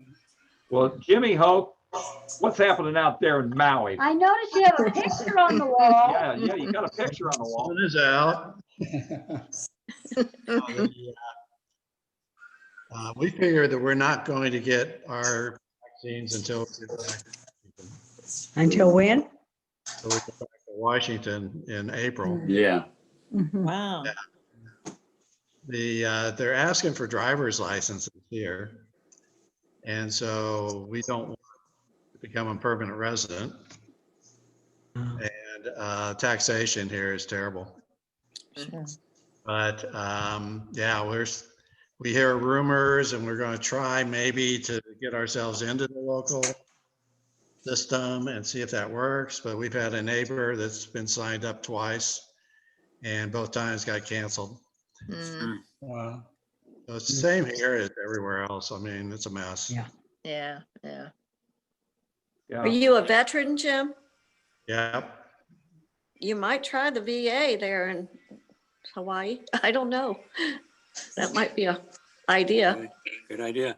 G: Well, Jimmy Hope, what's happening out there in Maui?
A: I noticed you have a picture on the wall.
G: Yeah, you got a picture on the wall.
C: Sun is out. We figure that we're not going to get our vaccines until we get back.
F: Until when?
C: So we go back to Washington in April.
M: Yeah.
E: Wow.
C: they're asking for driver's licenses here. And so we don't want to become a permanent resident. And taxation here is terrible.
E: Sure.
C: But yeah, we hear rumors, and we're going to try maybe to get ourselves into the local system and see if that works. But we've had a neighbor that's been signed up twice, and both times got canceled.
J: Mm,
C: So it's the same here as everywhere else. I mean, it's a mess.
F: Yeah.
J: yeah, yeah.
P: Are you a veteran, Jim?
C: Yep.
P: You might try the VA there in Hawaii. I don't know. That might be a idea.
I: Good idea.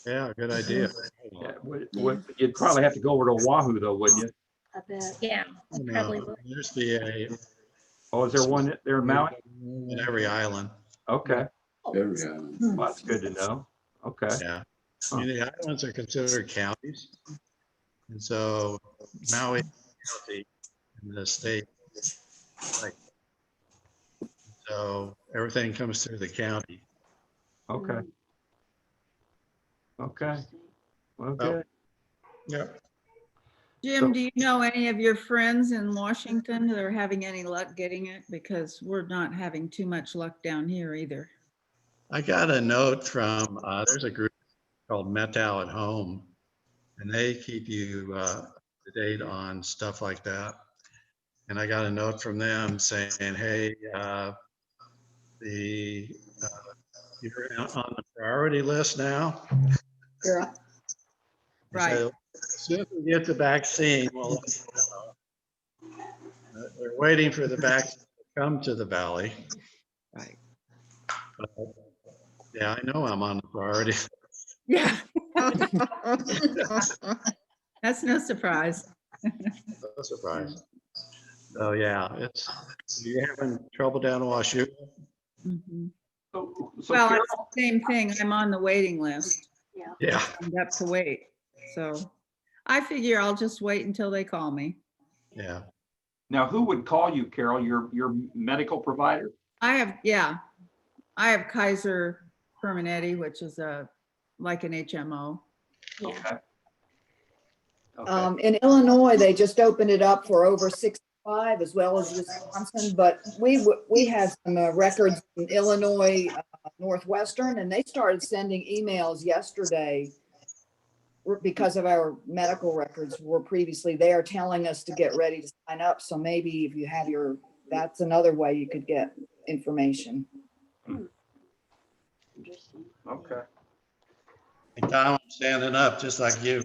C: Yeah, good idea.
G: Yeah, you'd probably have to go over to Oahu though, wouldn't you?
Q: I bet. Yeah, I
C: No,
Q: probably would.
C: there's VA
G: Oh, is there one there in Maui?
C: in every island.
G: Okay.
M: Every island.
G: Well, that's good to know. Okay.
C: Yeah. I mean, the islands are considered counties. And so Maui County in the state, like, so everything comes through the county.
G: Okay. Okay. Well,
C: Oh.
G: good.
C: Yep.
K: Jim, do you know any of your friends in Washington that are having any luck getting it? Because we're not having too much luck down here either.
C: I got a note from, there's a group called Metal at Home, and they keep you up to date on stuff like that. And I got a note from them saying, hey, you're on the priority list now.
R: Yeah.
K: Right.
C: So as soon as we get the vaccine, we'll let you know. They're waiting for the vaccine to come to the valley.
K: Right.
C: But, yeah, I know I'm on the priority.
K: Yeah. That's no surprise.
C: No surprise. So yeah, you're having trouble down in Washoe.
K: Mhm.
G: So
K: Well,
G: Carol,
K: it's the same thing. I'm on the waiting list.
C: Yeah.
K: I'm up to wait. So I figure I'll just wait until they call me.
C: Yeah.
G: now who would call you, Carol? Your medical provider?
K: I have Kaiser Permanente, which is like an HMO.
G: Okay. Okay.
R: In Illinois, they just opened it up for over 65 as well as Wisconsin, but we had some records in Illinois Northwestern, and they started sending emails yesterday because of our medical records were previously there telling us to get ready to sign up. So maybe if you have that's another way you could get information.
G: Okay.
C: And Tom, I'm standing up just like you.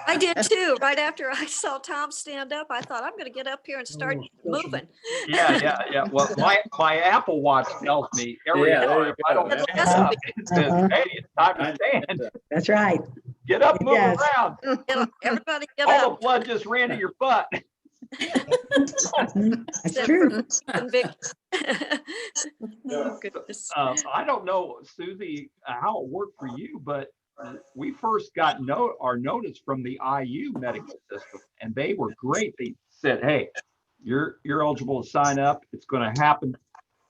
P: I did too. Right after I saw Tom stand up, I thought, I'm going to get up here and start moving.
G: Yeah. Well, my Apple Watch tells me every
M: Yeah, there
G: hour
M: you
G: if I
M: go.
G: don't stand up, it says, hey, it's time to stand.
F: That's right.
G: Get up, move
F: Yes.
G: around.
P: Everybody get
G: All
P: up.
G: the blood just ran to your butt.
F: That's
P: Except
F: true.
P: for conviction. Oh, goodness.
G: I don't know, Susie, how it worked for you, but we first got our notice from the IU medical system, and they were great. They said, hey, you're eligible to sign up. It's going to happen.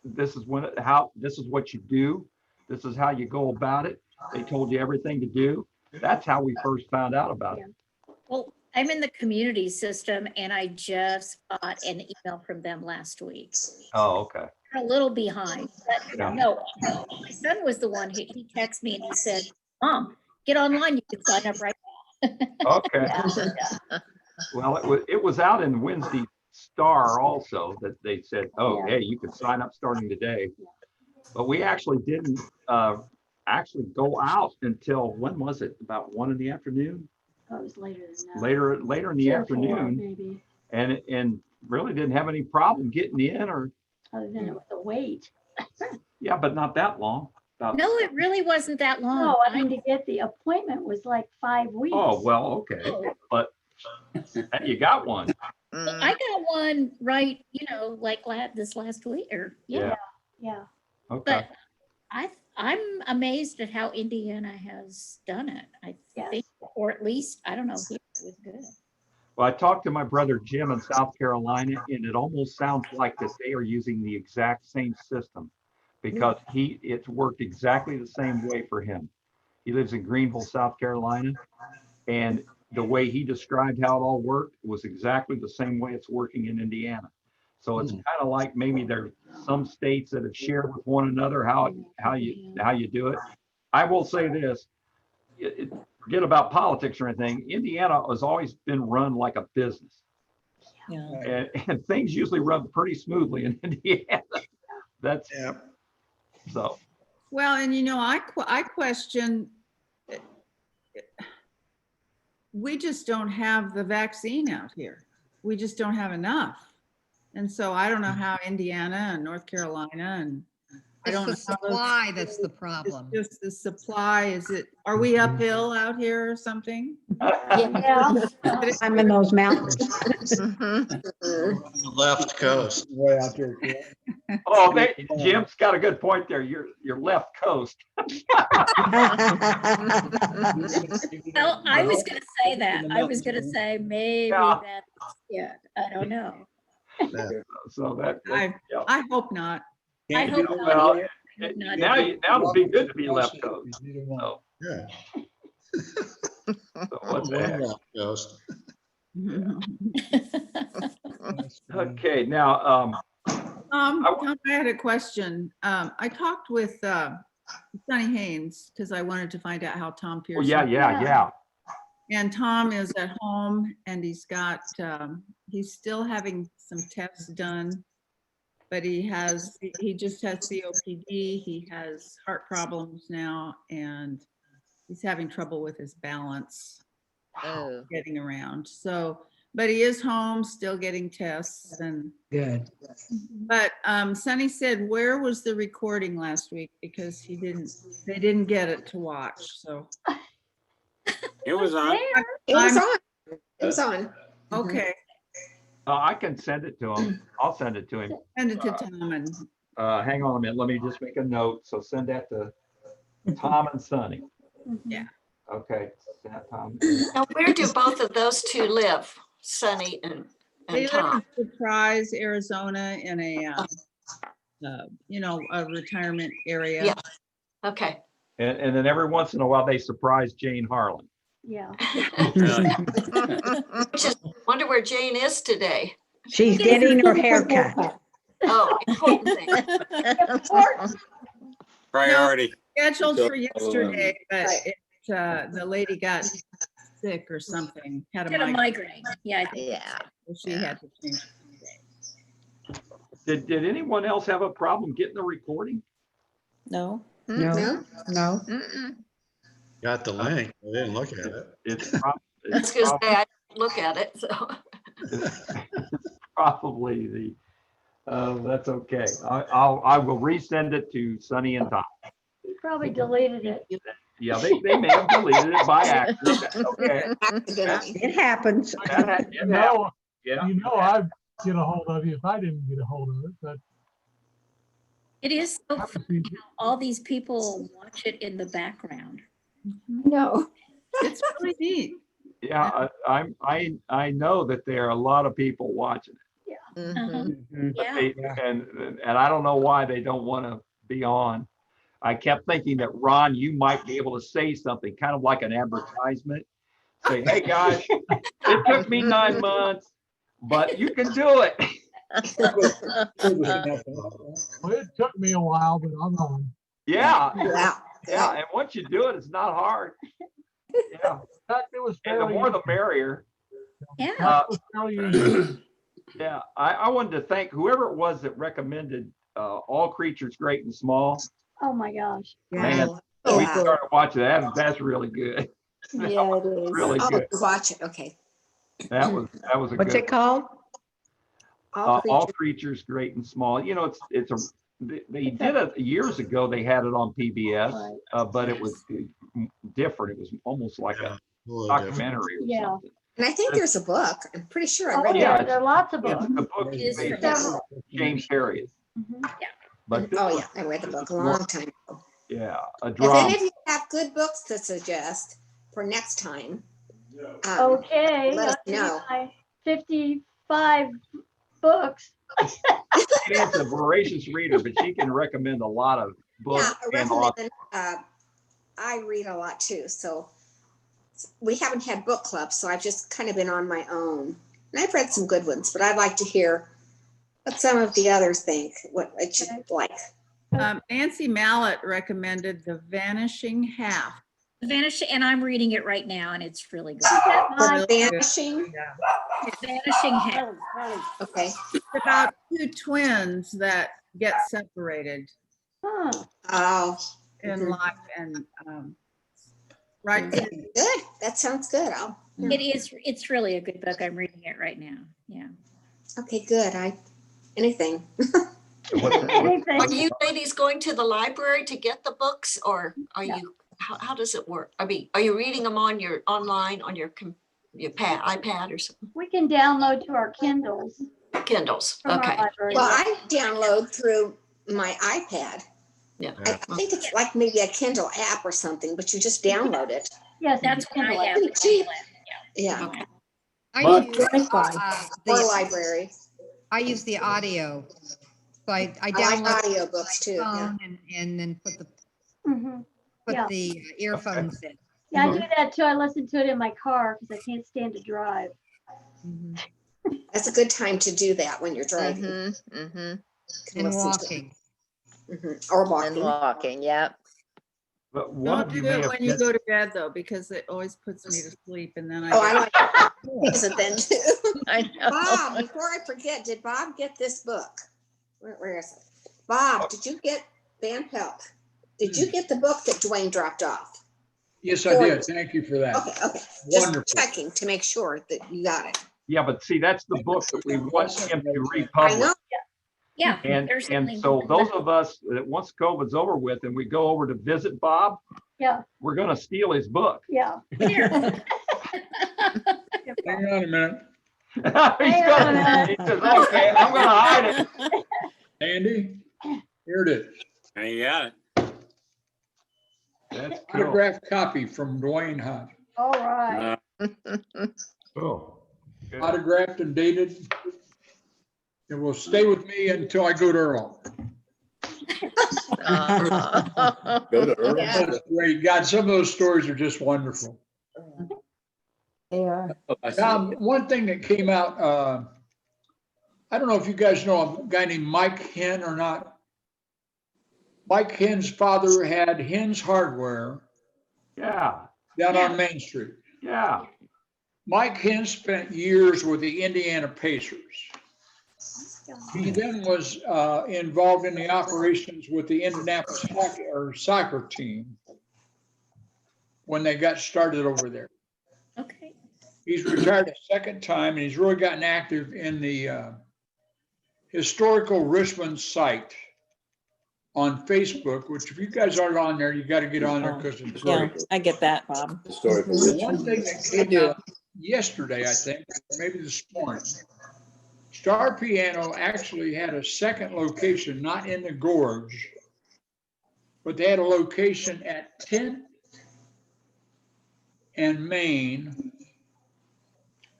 G: This is what you do. This is how you go about it. They told you everything to do. That's how we first found out about it.
Q: Well, I'm in the community system and I just got an email from them last week.
G: Oh, okay.
Q: They're a little behind, but
G: Yeah.
Q: no, my son was the one who he texted me and he said, Mom, get online. You can sign up right now.
G: Okay.
Q: Yeah.
G: Well, it was out in Wednesday Star also that they said, oh, hey, you can sign up starting today. But we actually didn't actually go out until, when was it? About 1 in the afternoon?
A: Oh, it was later than that.
G: Later in the
A: 2 or 4
G: afternoon,
A: maybe,
G: and really didn't have any problem getting in, or
A: other than it was the wait.
G: yeah, but not that long.
Q: No, it really wasn't that long.
A: No, I mean, to get the appointment was like 5 weeks.
G: Oh, well, okay, but you got one.
Q: I got one right, like this last week or
G: Yeah.
A: Yeah.
G: Okay.
Q: But I'm amazed at how Indiana has done it. I think, or at least, I don't know, it was good.
G: Well, I talked to my brother Jim in South Carolina, and it almost sounds like that they are using the exact same system because it's worked exactly the same way for him. He lives in Greenville, South Carolina, and the way he described how it all worked was exactly the same way it's working in Indiana. So it's kind of like maybe there's some states that have shared with one another how you do it. I will say this, forget about politics or anything. Indiana has always been run like a business.
E: Yeah.
G: And things usually run pretty smoothly in Indiana. That's so.
K: Well, and I question, we just don't have the vaccine out here. We just don't have enough. And so I don't know how Indiana and North Carolina and I don't know
O: It's the supply that's the problem.
K: It's just the supply. Are we uphill out here or something?
F: Yeah. I'm in those mountains.
C: The left coast.
H: Way out there.
G: Oh, Jim's got a good point there. You're left coast.
Q: Well, I was going to say that. I was going to say maybe that's it. I don't know.
G: So
K: I hope not.
Q: I hope not.
G: Well,
Q: either.
G: now it'd be good to be left coast. So,
C: Yeah.
G: so what the heck?
C: Left coast.
G: Okay, now
K: Tom, I had a question. I talked with Sonny Haynes because I wanted to find out how Tom Pearson.
G: Yeah.
K: And Tom is at home and he's still having some tests done, but he just has COPD. He has heart problems now and he's having trouble with his balance getting around. So, but he is home still getting tests and
F: good.
K: But Sonny said, where was the recording last week? Because they didn't get it to watch. So
I: It was on.
B: It was on. It was on.
K: Okay.
G: I can send it to him. I'll send it to him.
K: Send it to Tom and
G: hang on a minute. Let me just make a note. So send that to Tom and Sonny.
K: Yeah.
G: Okay. Send that, Tom.
P: Now, where do both of those two live, Sonny and
K: they
P: Tom?
K: live in Surprise, Arizona, in a retirement area.
P: Yeah. Okay.
G: And then every once in a while they surprise Jane Harlan.
A: Yeah.
P: Just wonder where Jane is today.
F: She's getting her hair cut.
P: Oh, important thing.
I: Priority.
K: Scheduled for yesterday, but the lady got sick or something. Had a migraine.
Q: Yeah, I think.
J: Yeah.
K: So she had to change it.
G: Did anyone else have a problem getting the recording?
E: No.
F: No.
C: Got the link. I didn't look at it.
G: It's
P: That's because I didn't look at it. So
G: probably the. That's okay. I will resend it to Sonny and Tom.
A: You probably deleted it.
G: Yeah, they may have deleted it by accident. That's okay.
F: It happens.
G: Yeah.
D: I'd get a hold of you if I didn't get a hold of it, but
Q: It is so funny how all these people watch it in the background.
A: No.
K: It's really neat.
G: Yeah, I know that there are a lot of people watching it.
Q: Yeah.
G: And I don't know why they don't want to be on. I kept thinking that Ron, you might be able to say something kind of like an advertisement. Say, hey guys, it took me 9 months, but you can do it.
D: well, it took me a while, but I'm on.
G: Yeah. And once you do it, it's not hard. Yeah.
D: In fact, it was
G: And the more the merrier.
Q: Yeah.
G: Yeah. I wanted to thank whoever it was that recommended All Creatures Great and Small.
A: Oh my gosh.
G: Man, we started watching that. That's really good.
A: Yeah, it is.
G: Really good.
B: Watch it. Okay.
G: That was a
F: What's
G: good.
F: it called?
G: All Creatures Great and Small. You know, they did it years ago. They had it on PBS, but it was different. It was almost like a documentary or something.
B: And I think there's a book. I'm pretty sure I read it.
A: There are lots of books.
G: The book is based on James Harriet.
Q: Yeah.
G: But
B: I read the book a long time ago.
G: Yeah, a
B: If
G: drama.
B: any of you have good books to suggest for next time,
A: Okay,
B: let us
A: I'll give you
B: know.
A: my 55 books.
G: Anne's a voracious reader, but she can recommend a lot of books.
B: Yeah, I
G: and authors.
B: recommend. I read a lot too, so we haven't had book clubs, so I've just kind of been on my own. And I've read some good ones, but I'd like to hear what some of the others think, what I should like.
K: Nancy Mallett recommended The Vanishing Half.
Q: Vanishing, and I'm reading it right now, and it's really good.
K: Really good.
B: Vanishing?
K: Yeah.
Q: Vanishing Half.
B: Okay.
K: It's about two twins that get separated
B: Oh.
K: in life, and right.
B: Good. That sounds good.
Q: It's really a good book. I'm reading it right now. Yeah.
B: Okay, good. Anything.
P: Are you ladies going to the library to get the books, or are you? How does it work? I mean, are you reading them on your online on your iPad or something?
A: We can download to our Kindles.
P: Kindles.
A: From our
P: Okay.
A: library.
B: Well, I download through my iPad.
P: Yeah.
B: I think it's like maybe a Kindle app or something, but you just download it.
A: Yes,
Q: that's what I have.
B: Pretty cheap. Yeah.
P: Okay.
O: I use
B: Or library.
O: I use the audio. So I
B: like
O: download
B: audio books too. Yeah.
O: and then put the
A: Yeah.
O: the earphones in.
A: Yeah, I do that too. I listen to it in my car because I can't stand to drive.
B: That's a good time to do that when you're driving.
J: Mm-hmm.
O: And walking.
B: Or walking.
J: And walking, yeah.
G: But one
K: Don't
G: of you
K: do
G: may
K: it
G: have
K: when you go to bed though, because it always puts me to sleep, and then
B: I like it then too.
J: I know.
B: Bob, before I forget, did Bob get this book? Where is it? Bob, did you get Van Pelt? Did you get the book that Dwayne dropped off?
H: Yes, I did. Thank you for that.
B: Okay.
H: Wonderful.
B: Just checking to make sure that you got it.
G: Yeah, but see, that's the book that we want him to
B: I
G: republish.
B: know.
Q: Yeah.
G: And so those of us that once COVID's over with and we go over to visit Bob, we're going to steal his book.
A: Yeah.
H: Hang on a minute.
G: He says, okay, I'm going to hide it.
H: Andy, here it is.
I: You got it.
G: That's cool.
H: Autographed copy from Dwayne Hunt.
A: All right.
G: Cool.
H: Autographed and dated. It will stay with me until I go to Earl.
M: Go to Earl.
H: That's great. God, some of those stories are just wonderful.
R: They are.
H: One thing that came out, I don't know if you guys know a guy named Mike Henn or not. Mike Henn's father had Henn's Hardware.
G: Yeah.
H: Down on Main Street.
G: Yeah.
H: Mike Henn spent years with the Indiana Pacers. He then was involved in the operations with the Indianapolis soccer team when they got started over there.
Q: Okay.
H: He's retired a second time, and he's really gotten active in the historical Richmond site on Facebook, which if you guys aren't on there, you got to get on there because it's great.
E: Yeah, I get that, Bob.
H: One thing that came out yesterday, I think, or maybe this morning, Star Piano actually had a second location, not in the gorge, but they had a location at 10th and Main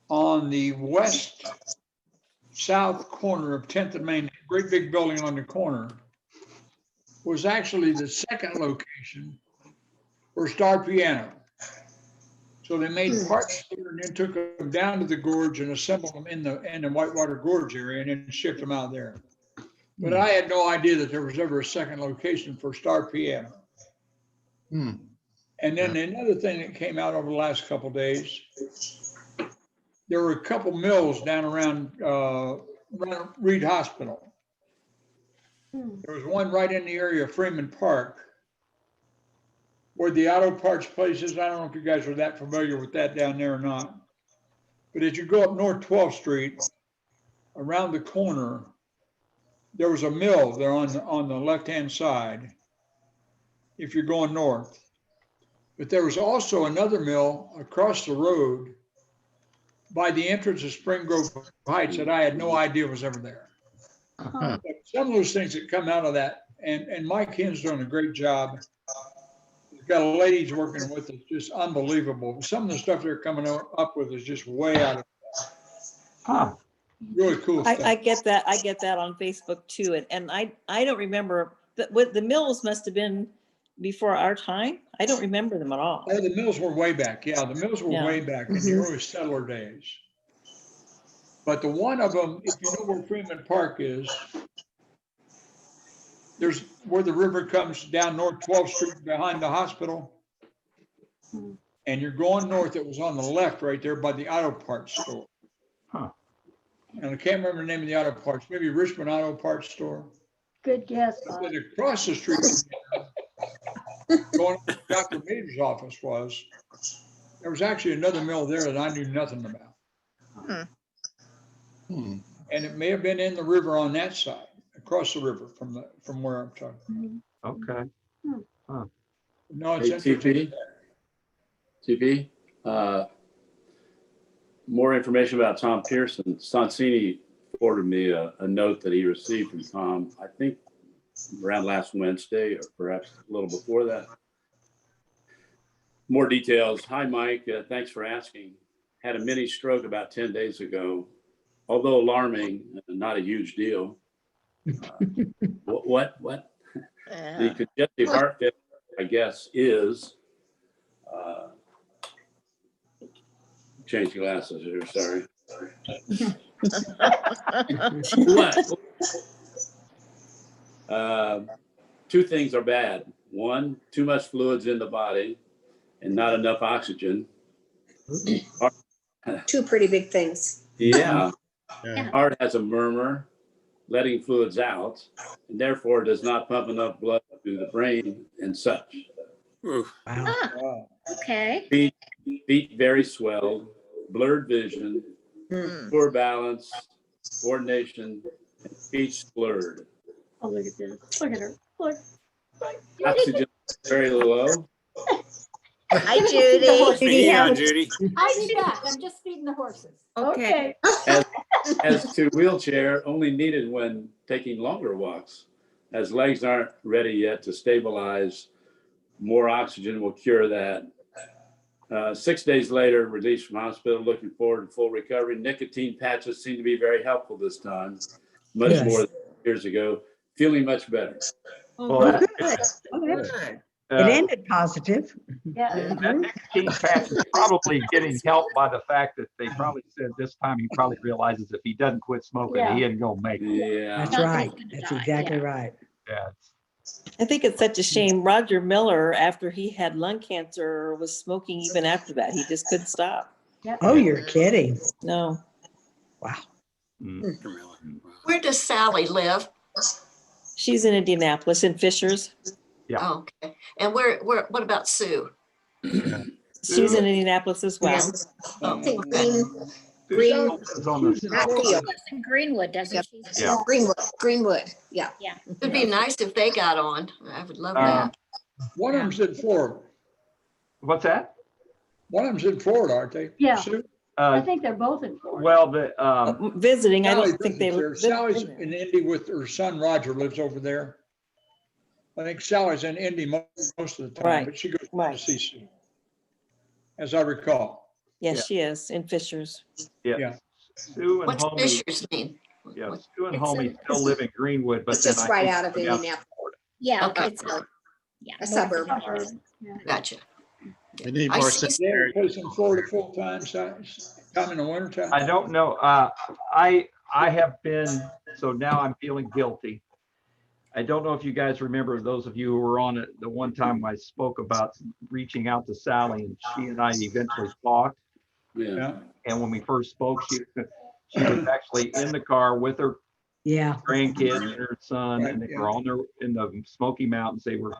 H: on the west south corner of 10th and Main, great big building on the corner, was actually the second location for Star Piano. So they made parts there and then took them down to the gorge and assembled them in the Whitewater Gorge area and then shipped them out there. But I had no idea that there was ever a second location for Star Piano. And then another thing that came out over the last couple of days, there were a couple mills down around Reed Hospital. There was one right in the area of Freeman Park where the auto parts places, I don't know if you guys are that familiar with that down there or not, but as you go up North 12th Street, around the corner, there was a mill there on the left-hand side if you're going north. But there was also another mill across the road by the entrance of Spring Grove Heights that I had no idea was ever there. But some of those things that come out of that, and Mike Henn's doing a great job We've got ladies working with us, just unbelievable. Some of the stuff they're coming up with is just way out of, really cool stuff.
E: I get that. I get that on Facebook too. And I don't remember, what the mills must have been before our time. I don't remember them at all.
H: Oh, the mills were way back. Yeah, the mills were
E: Yeah.
H: way back in the early settler days. But the one of them, if you know where Freeman Park is, there's where the river comes down North 12th Street behind the hospital. And you're going north, it was on the left right there by the auto parts store.
G: Huh.
H: And I can't remember the name of the auto parts, maybe Richmond Auto Parts Store.
A: Good guess,
H: But
A: Bob.
H: then across the street, going to Dr. Major's office was, there was actually another mill there that I knew nothing about. And it may have been in the river on that side, across the river from where I'm talking.
G: Okay. Huh.
H: No, it's
M: Hey,
H: interesting.
M: TP, more information about Tom Pearson. Sonsini forwarded me a note that he received from Tom, I think around last Wednesday or perhaps a little before that. More details. Hi, Mike. Thanks for asking. Had a mini stroke about 10 days ago. Although alarming, not a huge deal. What? The congestive heart failure, I guess, is change glasses here, sorry. What? Two things are bad. One, too much fluids in the body and not enough oxygen.
B: Two pretty big things.
M: Yeah. Heart has a murmur, letting fluids out, and therefore does not pump enough blood to the brain and such.
B: Wow. Okay.
M: Feet very swelled, blurred vision, poor balance, coordination, and speech blurred.
A: Oh, look at this. Look at her. Look.
M: Oxygen very low.
J: Hi, Judy.
I: Judy, yeah, Judy.
L: I'll be back. I'm just feeding the horses.
A: Okay.
M: As to wheelchair, only needed when taking longer walks, as legs aren't ready yet to stabilize. More oxygen will cure that. 6 days later, released from hospital, looking forward to full recovery. Nicotine patches seem to be very helpful this time, much more than years ago. Feeling much better.
G: Well,
F: It ended positive.
A: Yeah.
G: that nicotine patch is probably getting helped by the fact that they probably said this time he probably realizes if he doesn't quit smoking, he ain't gonna make it.
M: Yeah.
F: That's right. That's exactly right.
G: Yeah.
E: I think it's such a shame. Roger Miller, after he had lung cancer, was smoking even after that. He just couldn't stop.
A: Yep.
F: Oh, you're kidding.
E: No.
F: Wow.
P: Where does Sally live?
E: She's in Indianapolis, in Fishers.
G: Yeah.
P: Oh, okay. And what about Sue?
E: She's in Indianapolis as well.
B: I think Green, not Field.
Q: Greenwood, doesn't she?
G: Yeah.
B: Greenwood. Yeah.
Q: Yeah.
P: It'd be nice if they got on. I would love that.
H: One of them's in Florida.
G: What's that?
H: One of them's in Florida, aren't they?
A: Yeah.
H: Sue?
A: I think they're both in Florida.
G: Well, the
E: Visiting, I
H: Sally
E: don't think they
H: visits there.
E: live
H: Sally's
E: there.
H: in Indy with her son Roger, lives over there. I think Sally's in Indy most of the time,
E: Right.
H: but she goes
E: Right.
H: to see Sue, as I recall.
E: Yes, she is in Fishers.
H: Yeah.
G: Sue and
P: What's
G: Homie.
P: Fishers mean?
G: Yeah, Sue and
Q: It's
G: Homie
Q: a-
G: still live in Greenwood, but
B: It's
G: then
B: just
G: I
B: right
G: think
B: out of
G: they're down-
B: Indianapolis.
Q: Yeah,
P: Okay.
Q: it's
B: A suburb.
P: Gotcha.
C: We need
P: I
C: more
P: see.
H: They have a
C: seniors.
H: place in Florida full time, time in the winter time.
G: I don't know. I have been, so now I'm feeling guilty. I don't know if you guys remember, those of you who were on it, the one time I spoke about reaching out to Sally and she and I eventually talked.
M: Yeah.
G: And when we first spoke, she was actually in the car with her
F: Yeah.
G: grandkids and her son, and they
H: Right,
G: were on their, in the Smoky Mountains. They were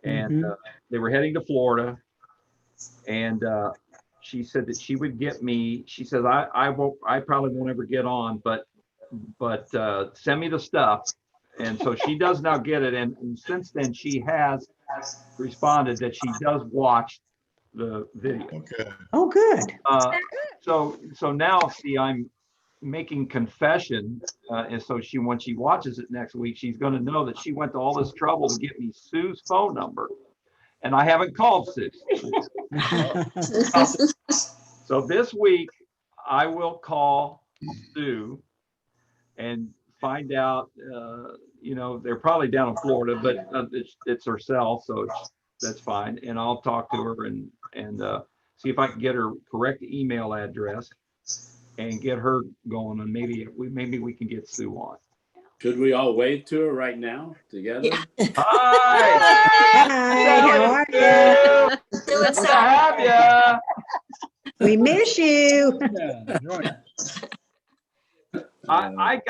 G: heading to Florida. And she said that she would get me. She says, I probably won't ever get on, but send me the stuff. And so she does now get it. And since then she has responded that she does watch the video.
C: Okay.
F: Oh, good.
G: So now, see, I'm making confession. And so when she watches it next week, she's going to know that she went to all this trouble to get me Sue's phone number. and I haven't called Sue. So this week I will call Sue and find out, they're probably down in Florida, but it's herself, so that's fine. And I'll talk to her and see if I can get her correct email address and get her going, and maybe we can get Sue on.
M: Should we all wave to her right now together?
G: Hi.
F: Hi, how are you?
G: Good to have you.
F: We miss you.
G: I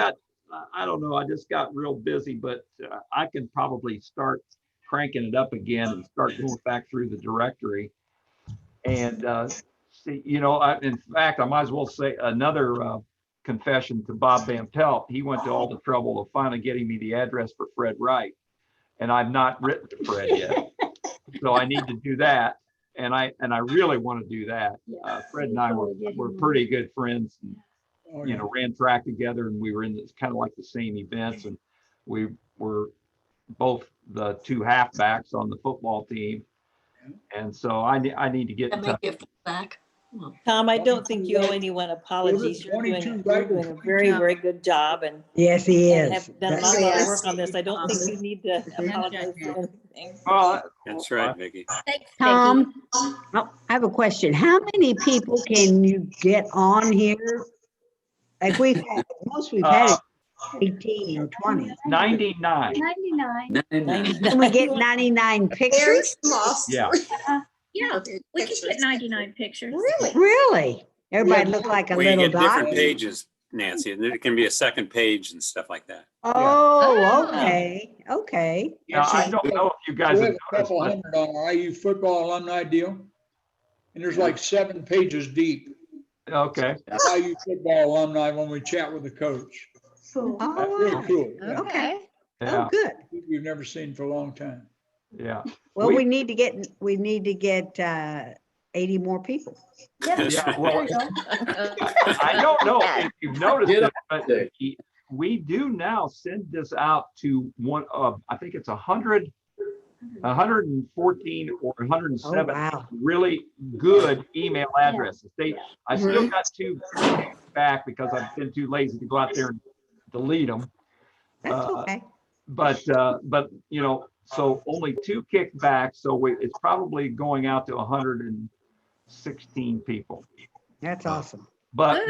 G: don't know, I just got real busy, but I can probably start cranking it up again and start going back through the directory. And see, in fact, I might as well say another confession to Bob Van Pelt. He went to all the trouble of finally getting me the address for Fred Wright, and I've not written to Fred yet. So I need to do that, and I really want to do that. Fred and I were pretty good friends, and, ran track together, and we were in this kind of like the same events, and we were both the two halfbacks on the football team. And so I need to get in touch.
P: Back.
E: Tom, I don't think you owe anyone apologies. You're doing a very, very good job, and
F: yes, he
E: and
F: is.
E: have done a lot of work on this. I don't think you need to apologize for anything.
I: That's right, Vicki.
F: Tom, I have a question. How many people can you get on here? Like we've had it 18 or 20.
G: 99.
A: 99.
F: Can we get 99 pictures?
G: Yeah.
Q: Yeah, we can get 99 pictures.
F: Really? Everybody look like a
I: Well, you
F: little
I: get different
F: dot?
I: pages, Nancy, and it can be a second page and stuff like that.
F: Oh, okay. Okay.
G: Now, I don't know if you guys
H: We
G: have
H: have a couple
G: noticed,
H: hundred on our IU football alumni deal. And there's like 7 pages deep.
G: but okay.
H: IU football alumni when we chat with the coach.
A: Cool.
F: Oh,
H: Real
F: wow.
H: cool.
F: Okay.
G: Yeah.
F: Oh, good.
H: We've never seen for a long time.
G: Yeah.
F: Well, we need to get 80 more people.
G: Yeah, well, I don't know if you've noticed it, but we do now send this out to one of, I think it's 114 or 107 really good email addresses. I still got 2 back because I've been too lazy to go out there and delete them.
F: That's okay.
G: But so only 2 kickbacks. So it's probably going out to 116 people.
F: That's awesome.
G: But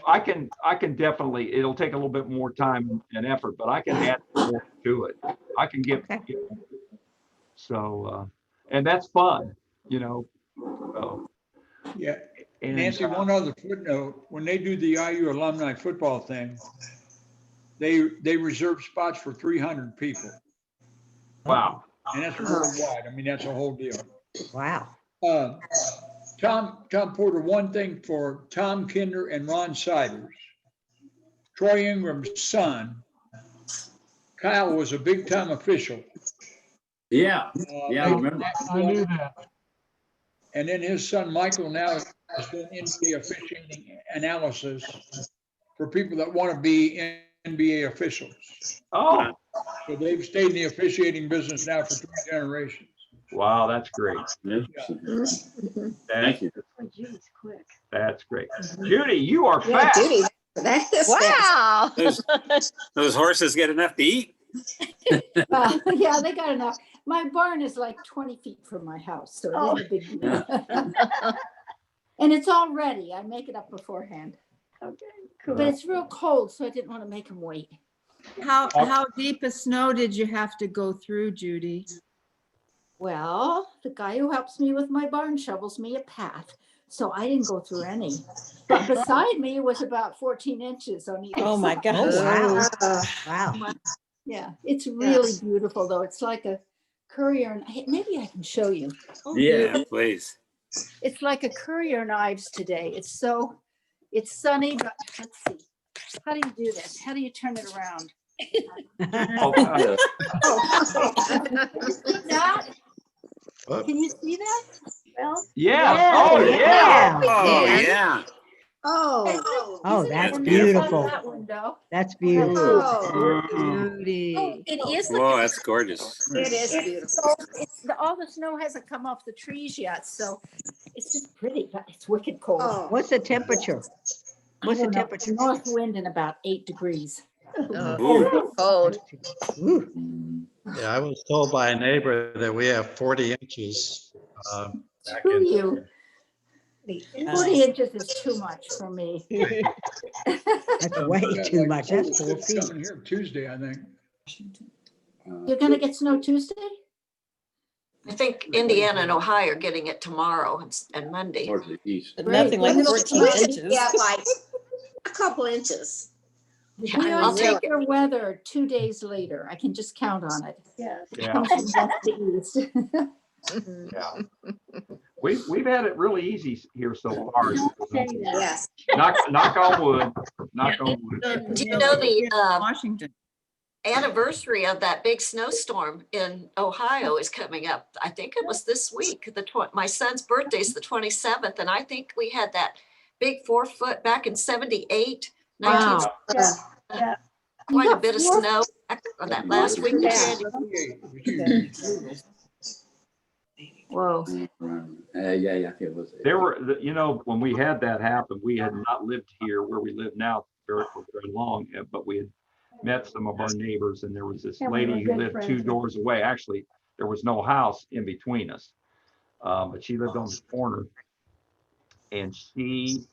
G: I can definitely, it'll take a little bit more time and effort, but I can add more to it. I can get, so, and that's fun, so.
H: Yeah.
G: And,
H: Nancy, one other footnote, when they do the IU alumni football thing, they reserve spots for 300 people.
G: Wow.
H: And that's worldwide. I mean, that's a whole deal.
F: Wow.
H: Tom Porter, one thing for Tom Kinder and Ron Siders. Troy Ingram's son, Kyle, was a big time official.
M: Yeah. I remember.
D: I knew that.
H: And then his son, Michael, now is doing NBA officiating analysis for people that want to be NBA officials.
G: Oh.
H: So they've stayed in the officiating business now for 3 generations.
G: Wow, that's great.
M: Thank you.
A: Quick.
G: That's great. Judy, you are fast.
J: Judy, that is wow.
I: Those horses get enough to eat.
L: Yeah, they got enough. My barn is like 20 feet from my house, so it isn't a big deal. And it's all ready. I make it up beforehand.
A: Okay, cool.
L: But it's real cold, so I didn't want to make them wait.
K: How deep a snow did you have to go through, Judy?
L: Well, the guy who helps me with my barn shovels me a path, so I didn't go through any. But beside me was about 14 inches on either
E: Oh my
L: side.
E: gosh.
F: Oh, wow. Wow.
L: Yeah, it's really beautiful though. It's like a courier. Maybe I can show you.
I: Yeah, please.
L: It's like a courier knives today. It's sunny, but let's see. How do you do this? How do you turn it around?
A: Can you see that? Well,
G: Yeah. Oh, yeah.
I: Oh, yeah.
B: Oh,
F: Oh,
Q: Isn't
F: that's
Q: it
F: beautiful.
Q: That window.
F: That's beautiful.
B: oh,
N: Beauty.
Q: It is.
I: Whoa, that's gorgeous.
B: it is
Q: It's
B: beautiful.
Q: so, all the snow hasn't come off the trees yet, so it's just pretty, but it's wicked cold.
B: Oh,
F: What's the temperature? What's the temperature?
Q: North wind in about 8 degrees.
I: Ooh.
J: Cold.
F: Ooh.
C: Yeah, I was told by a neighbor that we have 40 inches. Back
Q: Who
C: in,
Q: you? 40 inches is too much for me.
F: That's way too much. That's 4 feet.
H: Coming here Tuesday, I think.
Q: You're gonna get snow Tuesday?
P: I think Indiana and Ohio are getting it tomorrow and Monday.
M: North to the east.
E: But nothing like
Q: Great.
E: 14
B: we
E: inches.
B: get like a couple inches.
P: Yeah,
Q: We
P: I'll
Q: always
P: take
Q: get
P: it.
Q: their weather 2 days later. I can just count on it.
L: Yeah.
E: Yeah.
Q: Comes from west to east.
G: Yeah. We've had it really easy here so far.
B: Yes.
G: Knock on wood. Knock on wood.
P: Do you know the
K: Washington.
P: anniversary of that big snowstorm in Ohio is coming up? I think it was this week. My son's birthday is the 27th, and I think we had that big 4 foot back in 78.
Q: Wow.
L: Yeah.
P: Quite a bit of snow on that last week.
Q: Whoa.
M: Yeah, it was.
G: There were, when we had that happen, we had not lived here where we live now for very long, but we had met some of our neighbors, and there was this
L: And we were
G: lady who
L: good
G: lived
L: friends
G: 2
L: with-
G: doors away. Actually, there was no house in between us, but she lived on the corner, and she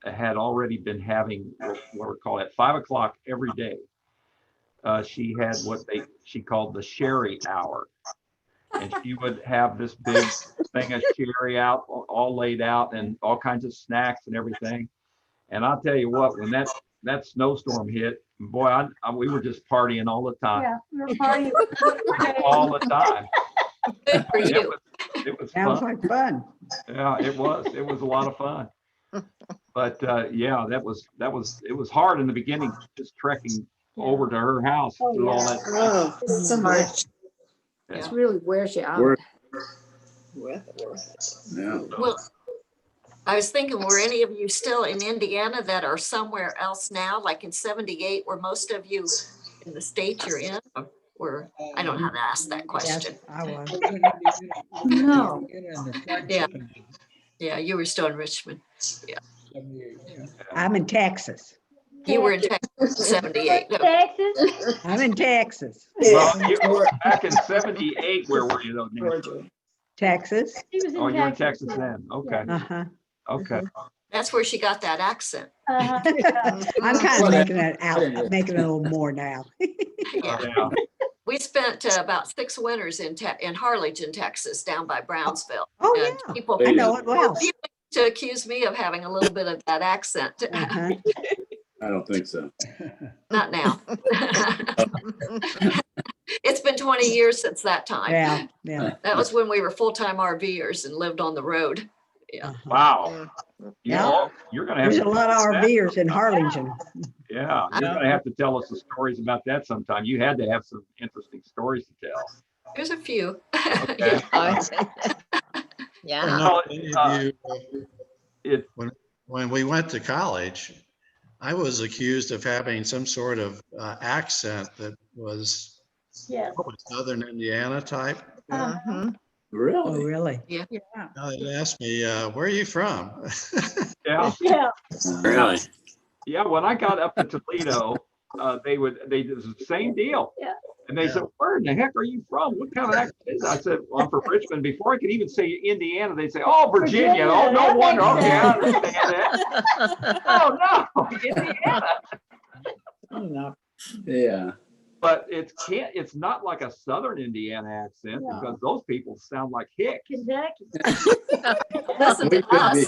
G: had already been having what we call at 5 o'clock every day. She had what she called the sherry hour. And she would have this big thing of sherry out, all laid out, and all kinds of snacks and everything. And I'll tell you what, when that snowstorm hit, boy, we were just partying all the time.
L: Yeah, we were partying.
G: All the time.
P: Good for you.
G: It was
F: Sounds
G: fun.
F: like fun.
G: Yeah, it was. It was a lot of fun. But yeah, it was hard in the beginning, just trekking over to her house
L: Oh,
G: through all
L: yeah.
G: that.
B: Oh, so much.
Q: It really wears you out.
M: Yeah.
P: Well, I was thinking, were any of you still in Indiana that are somewhere else now, like in 78, were most of you in the state you're in? Or I don't know how to ask that question.
F: Yes, I was.
Q: No.
P: Yeah. Yeah, you were still in Richmond. Yeah.
F: I'm in Texas.
P: You were in Texas in 78. No.
L: Texas?
F: I'm in Texas.
G: Well, back in 78, where were you though, Nancy?
F: Texas.
L: He was in
G: Oh, you're in
L: Texas.
G: Texas then. Okay.
F: Uh-huh.
G: Okay.
P: That's where she got that accent.
L: Uh-huh.
F: I'm kind of making it out, making it a little more now.
G: Yeah.
P: We spent about 6 winters in Harlingen, Texas, down by Brownsville.
F: Oh,
P: And
F: yeah.
P: people
F: I know it well.
P: to accuse me of having a little bit of that accent.
F: Uh-huh.
M: I don't think so.
P: Not now. It's been 20 years since that time.
F: Yeah, yeah.
P: That was when we were full-time RVers and lived on the road. Yeah.
G: Wow.
F: Yeah.
G: You're going to have
F: There's a lot of RVers in Harlingen.
G: Yeah, you're going to have to tell us the stories about that sometime. You had to have some interesting stories to tell.
P: There's a few.
G: Okay.
J: Yeah.
C: Well, any of you, when we went to college, I was accused of having some sort of accent that was Southern Indiana type.
M: Really?
F: Oh, really?
P: Yeah.
C: They asked me, where are you from?
G: Yeah.
L: Yeah.
I: Really?
G: Yeah, when I got up to Toledo, they did the same deal.
L: Yeah.
G: And they said, where in the heck are you from? What kind of accent is that? I said, well, I'm from Richmond. Before I could even say Indiana, they'd say, oh, Virginia. Oh, no
L: that
G: wonder.
L: makes
G: Okay, I
L: sense.
G: understand that. Oh, no, Indiana.
M: Yeah.
G: But it's not like a Southern Indiana accent because those people sound like Hicks.
L: Kentucky.
P: Listen to us.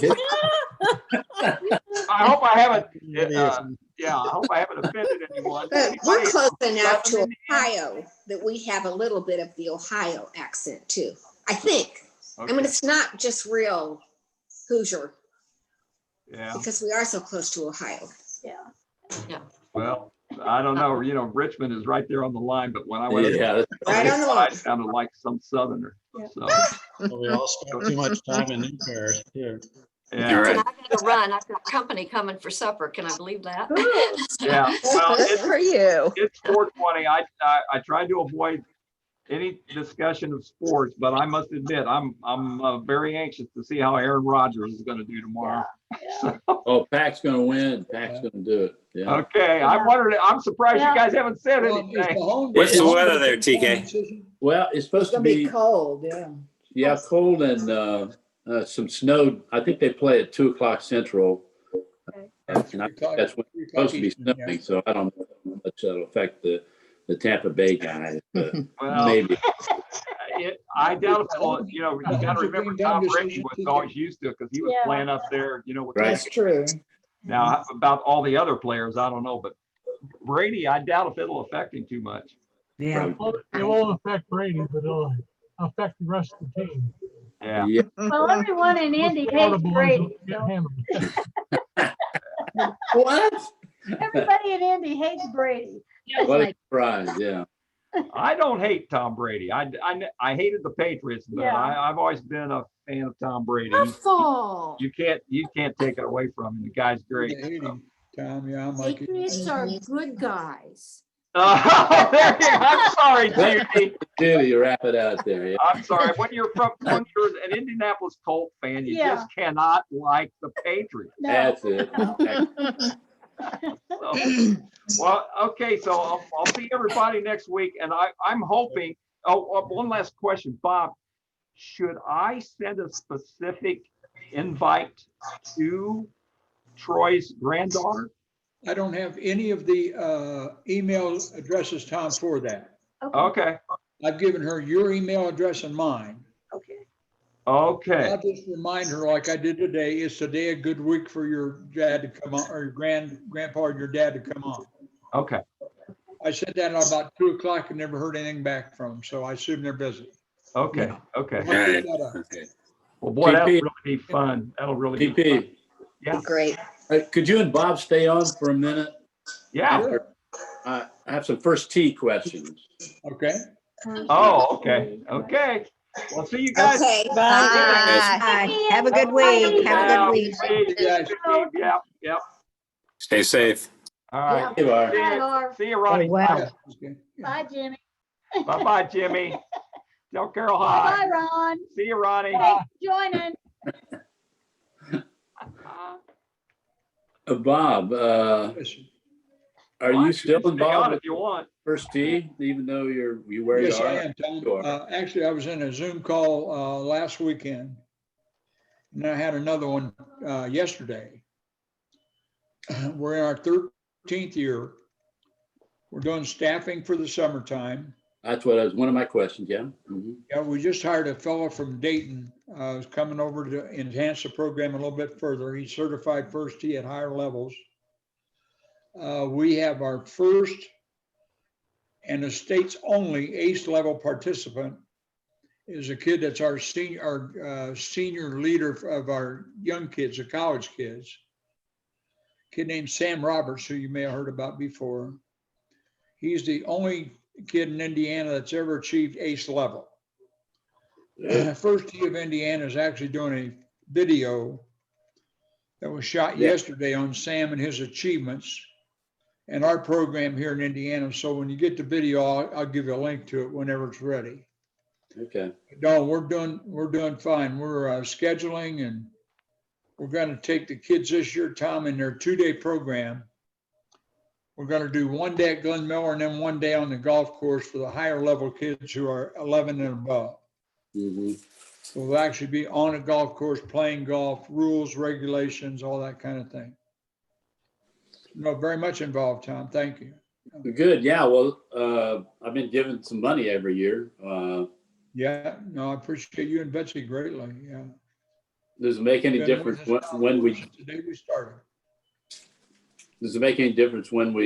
G: I hope I haven't, I hope I haven't offended anyone.
B: But we're close enough to Ohio that we have a little bit of the Ohio accent too, I think.
G: Okay.
B: I mean, it's not just real Hoosier
G: Yeah.
B: because we are so close to Ohio.
Q: Yeah.
G: Well, I don't know. Richmond is right there on the line, but when I went,
B: Right on the line.
G: I sounded like some Southerner. So
C: We all spent too much time in New Paris too.
G: Yeah.
P: And I gotta run. I've got company coming for supper. Can I believe that?
G: Yeah. Well,
N: Good for you.
G: it's 4:20. I tried to avoid any discussion of sports, but I must admit, I'm very anxious to see how Aaron Rodgers is going to do tomorrow.
M: Oh, Pac's going to win. Pac's going to do it. Yeah.
G: Okay, I'm surprised you guys haven't said anything.
I: What's the weather there, TK?
M: Well, it's supposed to
R: It's gonna be
M: be
R: cold, yeah.
M: yeah, cold and some snow. I think they play at 2:00 Central. And I think that's when it's supposed to be snowing. So I don't know how much that'll affect the Tampa Bay guys. But
G: Well,
M: maybe.
G: I doubt if they'll, you know, you got to remember Tom Brady was always used to it because he was playing up there, you know. With
R: That's true.
G: Now, about all the other players, I don't know, but Brady, I doubt if it'll affect him too much.
F: Yeah.
D: It won't affect Brady, but it'll affect the rest of the team.
G: Yeah.
A: Well, everyone in Indy hates Brady. So
M: What?
A: everybody in Indy hates Brady.
M: What a surprise! Yeah.
G: I don't hate Tom Brady. I hated the Patriots, but
A: Yeah.
G: I've always been a fan of Tom Brady.
L: Awful.
G: You can't take it away from him. The guy's great.
H: I hate him, Tom. Yeah, I'm like.
L: Patriots are good guys.
G: Oh, there you go. I'm sorry, Judy.
M: Judy, wrap it out there. Yeah.
G: I'm sorry. When you're an Indianapolis Colt fan, you just cannot like the Patriots.
M: That's it.
G: So, well, okay. So I'll see everybody next week, and I'm hoping. Oh, one last question, Bob. Should I send a specific invite to Troy's granddaughter?
H: I don't have any of the email addresses, Tom, for that.
G: Okay.
H: I've given her your email address and mine.
A: Okay.
G: Okay.
H: I'll just remind her, like I did today, is today a good week for your dad to come on, or your grandpa or your dad to come on?
G: Okay.
H: I said that at about 2:00 and never heard anything back from them, so I assume they're busy.
G: Okay. Okay.
H: I'll pick that up.
M: Okay.
G: Well, boy, that'll
M: TP.
G: really be fun. That'll really be
M: TP.
G: fun. Yeah.
J: Great.
M: Could you and Bob stay on for a minute?
G: Yeah.
H: Sure.
M: I have some first tee questions.
H: Okay.
G: Oh, okay. Okay. Well, see you guys.
J: Okay.
N: Bye.
F: Bye. Have a good week. Have a good week.
G: Yeah. Yep.
I: Stay safe.
G: All right.
M: Hey, Bar.
G: See you, Ronnie.
F: Well.
H: Okay.
A: Bye, Jimmy.
G: Bye-bye, Jimmy. Tell Carol hi.
A: Bye, Ron.
G: See you, Ronnie.
A: Thanks for joining.
M: Bob,
H: Listen.
M: are you still
G: Stay on
M: involved
G: if
M: with
G: you want?
M: first tee, even though you wear
H: Yes,
M: your
H: I
M: R?
H: am, Tom.
M: Sure.
H: Actually, I was in a Zoom call last weekend, and I had another one yesterday. We're in our 13th year. We're doing staffing for the summertime.
M: That's what one of my questions. Yeah. Mhm.
H: Yeah, we just hired a fellow from Dayton, who's coming over to enhance the program a little bit further. He's certified first tee at higher levels. We have our first and the state's only ACE level participant is a kid that's our senior leader of our young kids, the college kids. A kid named Sam Roberts, who you may have heard about before. He's the only kid in Indiana that's ever achieved ACE level. First Tee of Indiana is actually doing a video that was shot yesterday on Sam and his achievements and our program here in Indiana. So when you get the video, I'll give you a link to it whenever it's ready.
M: Okay.
H: No, we're doing fine. We're scheduling, and we're going to take the kids this year, Tom, in their 2-day program. We're going to do 1 day at Glen Miller and then 1 day on the golf course for the higher level kids who are 11 and above.
M: Mm-hmm.
H: So we'll actually be on a golf course, playing golf, rules, regulations, all that kind of thing. No, very much involved, Tom. Thank you.
M: Good. Yeah. Well, I've been given some money every year.
H: Yeah. No, I appreciate you and Betsy greatly. Yeah.
M: Does it make any difference when we?
H: Today we started.
M: Does it make any difference when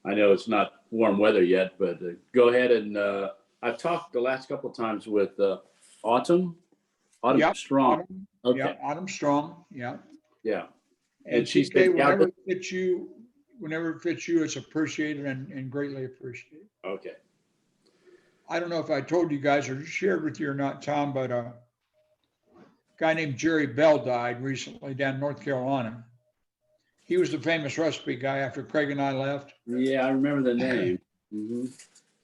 M: I know it's not warm weather yet, but go ahead and I've talked the last couple of times with Autumn
H: Yep.
M: Strong.
H: Autumn,
M: Okay.
H: yeah, Autumn Strong. Yeah.
M: Yeah.
H: And
M: she
H: she said,
M: said,
H: whenever it fits you, it's appreciated and greatly appreciated.
M: Okay.
H: I don't know if I told you guys or shared with you or not, Tom, but got guy named Jerry Bell died recently down in North Carolina. He was the famous recipe guy after Craig and I left.
M: Yeah, I remember the name. Mhm.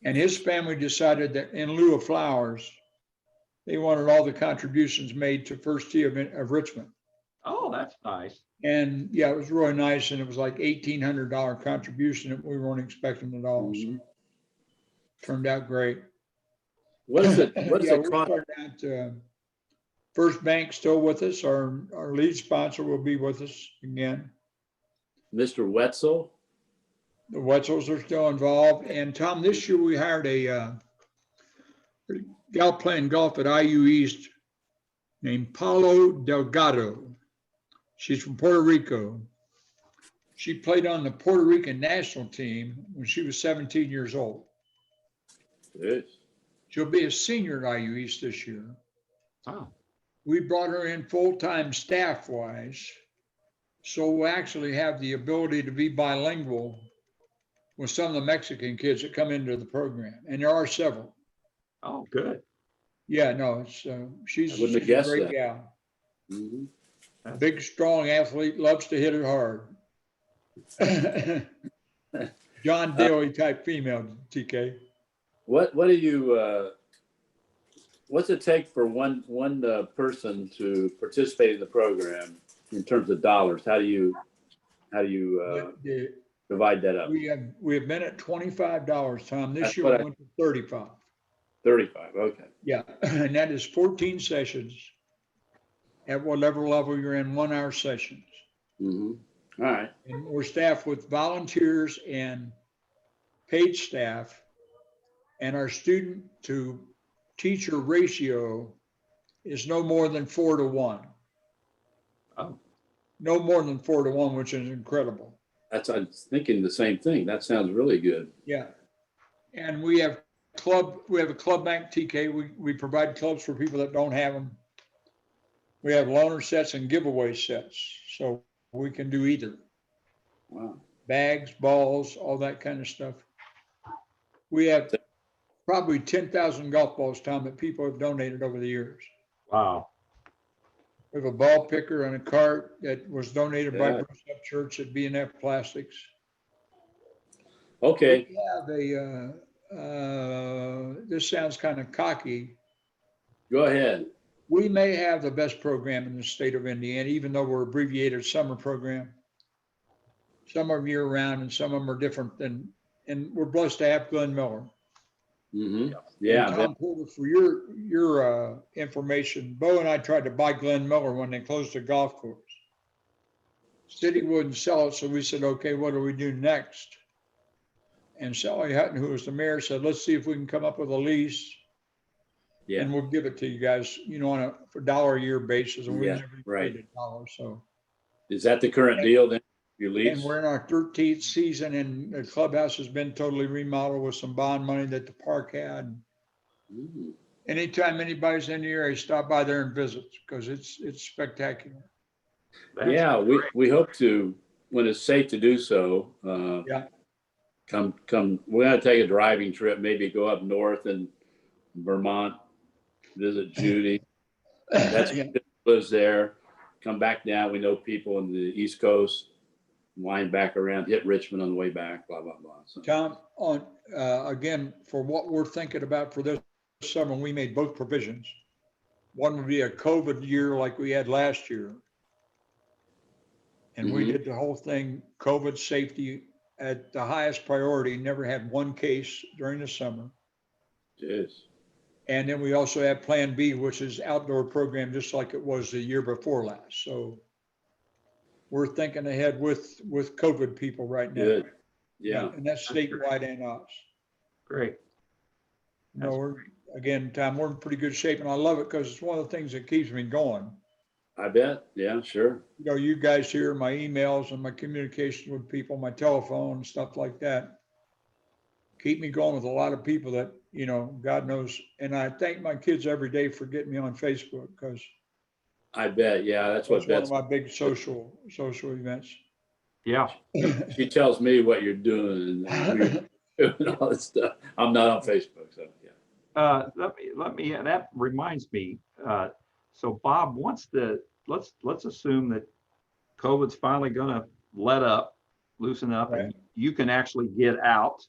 H: And his family decided that in lieu of flowers, they wanted all the contributions made to First Tee of Richmond.
G: Oh, that's nice.
H: And yeah, it was really nice. And it was like $1,800 contribution that we weren't expecting at all. So turned out great.
M: What is it? What is
H: Yeah,
M: it
H: we're
M: cost?
H: starting out, First Bank still with us. Our lead sponsor will be with us again.
M: Mr. Wetzel?
H: The Wetzels are still involved. And Tom, this year we hired a gal playing golf at IU East named Paulo Delgado. She's from Puerto Rico. She played on the Puerto Rican national team when she was 17 years old.
M: Yes.
H: She'll be a senior at IU East this year.
G: Oh.
H: We brought her in full-time staff-wise, so we'll actually have the ability to be bilingual with some of the Mexican kids that come into the program, and there are several.
G: Oh, good.
H: Yeah, no, it's she's
M: I wouldn't have
H: a
M: guessed
H: great
M: that.
H: gal.
M: Mhm.
H: Big, strong athlete, loves to hit it hard. John Daly type female, TK.
M: What do you, what's it take for one person to participate in the program in terms of dollars? How do you divide that up?
H: We have been at $25, Tom. This
M: That's
H: year
M: what
H: we went to 35.
M: 35, okay.
H: Yeah, and that is 14 sessions at whatever level you're in, 1 hour sessions.
M: Mm-hmm. All right.
H: And we're staffed with volunteers and paid staff, and our student to teacher ratio is no more than 4 to 1.
M: Oh.
H: No more than 4 to 1, which is incredible.
M: I was thinking the same thing. That sounds really good.
H: Yeah. And we have a club bank, TK. We provide clubs for people that don't have them. We have loaner sets and giveaway sets. So we can do either.
M: Wow.
H: Bags, balls, all that kind of stuff. We have probably 10,000 golf balls, Tom, that people have donated over the years.
G: Wow.
H: We have a ball picker and a cart that was donated by
M: Yeah.
H: Bruce Up Church at B&F Plastics.
M: Okay.
H: We have this sounds kind of cocky.
M: Go ahead.
H: We may have the best program in the state of Indiana, even though we're abbreviated summer program. Some are year round and some of them are different and we're blessed to have Glenn Miller.
M: Mm-hmm. Yeah.
H: And Tom Porter, for your information, Bo and I tried to buy Glenn Miller when they closed the golf course. City wouldn't sell it, so we said, okay, what do we do next? And Sally Hutton, who was the mayor, said, let's see if we can come up with a lease.
M: Yeah.
H: And we'll give it to you guys, on a $1 a year basis. And we
M: Yeah,
H: never
M: right.
H: paid $1. So.
M: Is that the current deal then? You lease?
H: And we're in our 13th season, and the clubhouse has been totally remodeled with some bond money that the park had.
M: Ooh.
H: Anytime anybody's in the area, stop by there and visit because it's spectacular.
M: Yeah, we hope to, when it's safe to do so.
H: Yeah.
M: Come. We're gonna take a driving trip, maybe go up north in Vermont, visit Judy. That's lives there. Come back down. We know people on the East Coast. Wind back around, hit Richmond on the way back. Blah blah blah. So.
H: Tom, on again for what we're thinking about for this summer, we made both provisions. One would be a COVID year like we had last year. And we did the whole thing, COVID safety at the highest priority, never had one case during the summer.
M: Yes.
H: And then we also have Plan B, which is outdoor program, just like it was the year before last. So we're thinking ahead with COVID people right now.
M: Good. Yeah.
H: And that's statewide and us.
G: Great.
H: No, we're, again, Tom, we're in pretty good shape, and I love it because it's one of the things that keeps me going.
M: I bet. Yeah, sure.
H: You guys hear my emails and my communication with people, my telephone and stuff like that. Keep me going with a lot of people that, God knows. And I thank my kids every day for getting me on Facebook because
M: I bet. Yeah, that's what
H: one of my big social events.
G: Yeah.
M: She tells me what you're doing and all that stuff. I'm not on Facebook, so yeah.
G: Let me. That reminds me. So Bob, let's assume that COVID's finally gonna loosen up, and you can actually get out.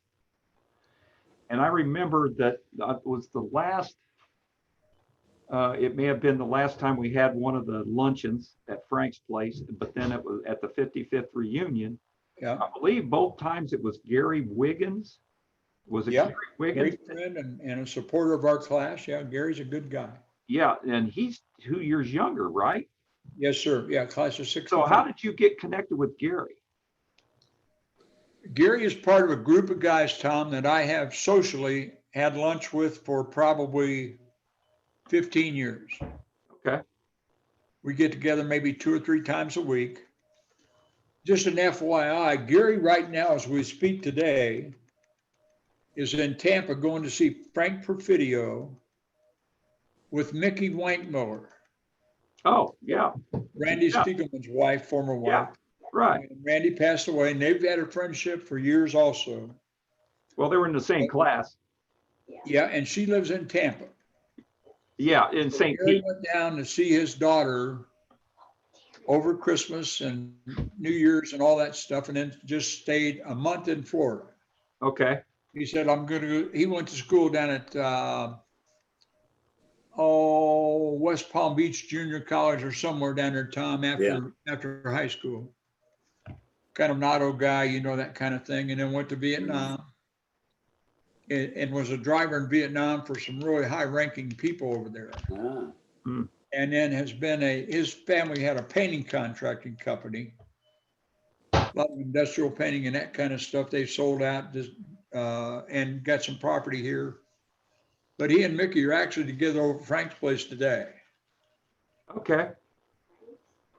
G: And I remember that was the last, it may have been the last time we had one of the luncheons at Frank's place, but then it was at the 55th reunion.
H: Yeah.
G: I believe both times it was Gary Wiggins. Was it Gary Wiggins?
H: Great friend and a supporter of our class. Yeah, Gary's a good guy.
G: Yeah, and he's 2 years younger, right?
H: Yes, sir. Yeah, class of 65.
G: So how did you get connected with Gary?
H: Gary is part of a group of guys, Tom, that I have socially had lunch with for probably 15 years.
G: Okay.
H: We get together maybe 2 or 3 times a week. Just an FYI, Gary right now, as we speak today, is in Tampa going to see Frank Perfidio with Mickey Wankmiller.
G: Oh, yeah.
H: Randy Stiegelman's wife, former wife.
G: Yeah, right.
H: And Randy passed away, and they've had a friendship for years also.
G: Well, they were in the same class.
H: Yeah, and she lives in Tampa.
G: Yeah, in St.
H: Gary
G: Pete.
H: went down to see his daughter over Christmas and New Year's and all that stuff, and then just stayed a month in Florida.
G: Okay.
H: He said, he went to school down at, West Palm Beach Junior College or somewhere down there, Tom, after high school. Kind of an auto guy, you know, that kind of thing, and then went to Vietnam and was a driver in Vietnam for some really high-ranking people over there. And then his family had a painting contracting company, a lot of industrial painting and that kind of stuff. They sold out and got some property here. But he and Mickey are actually together over Frank's place today.
G: Okay.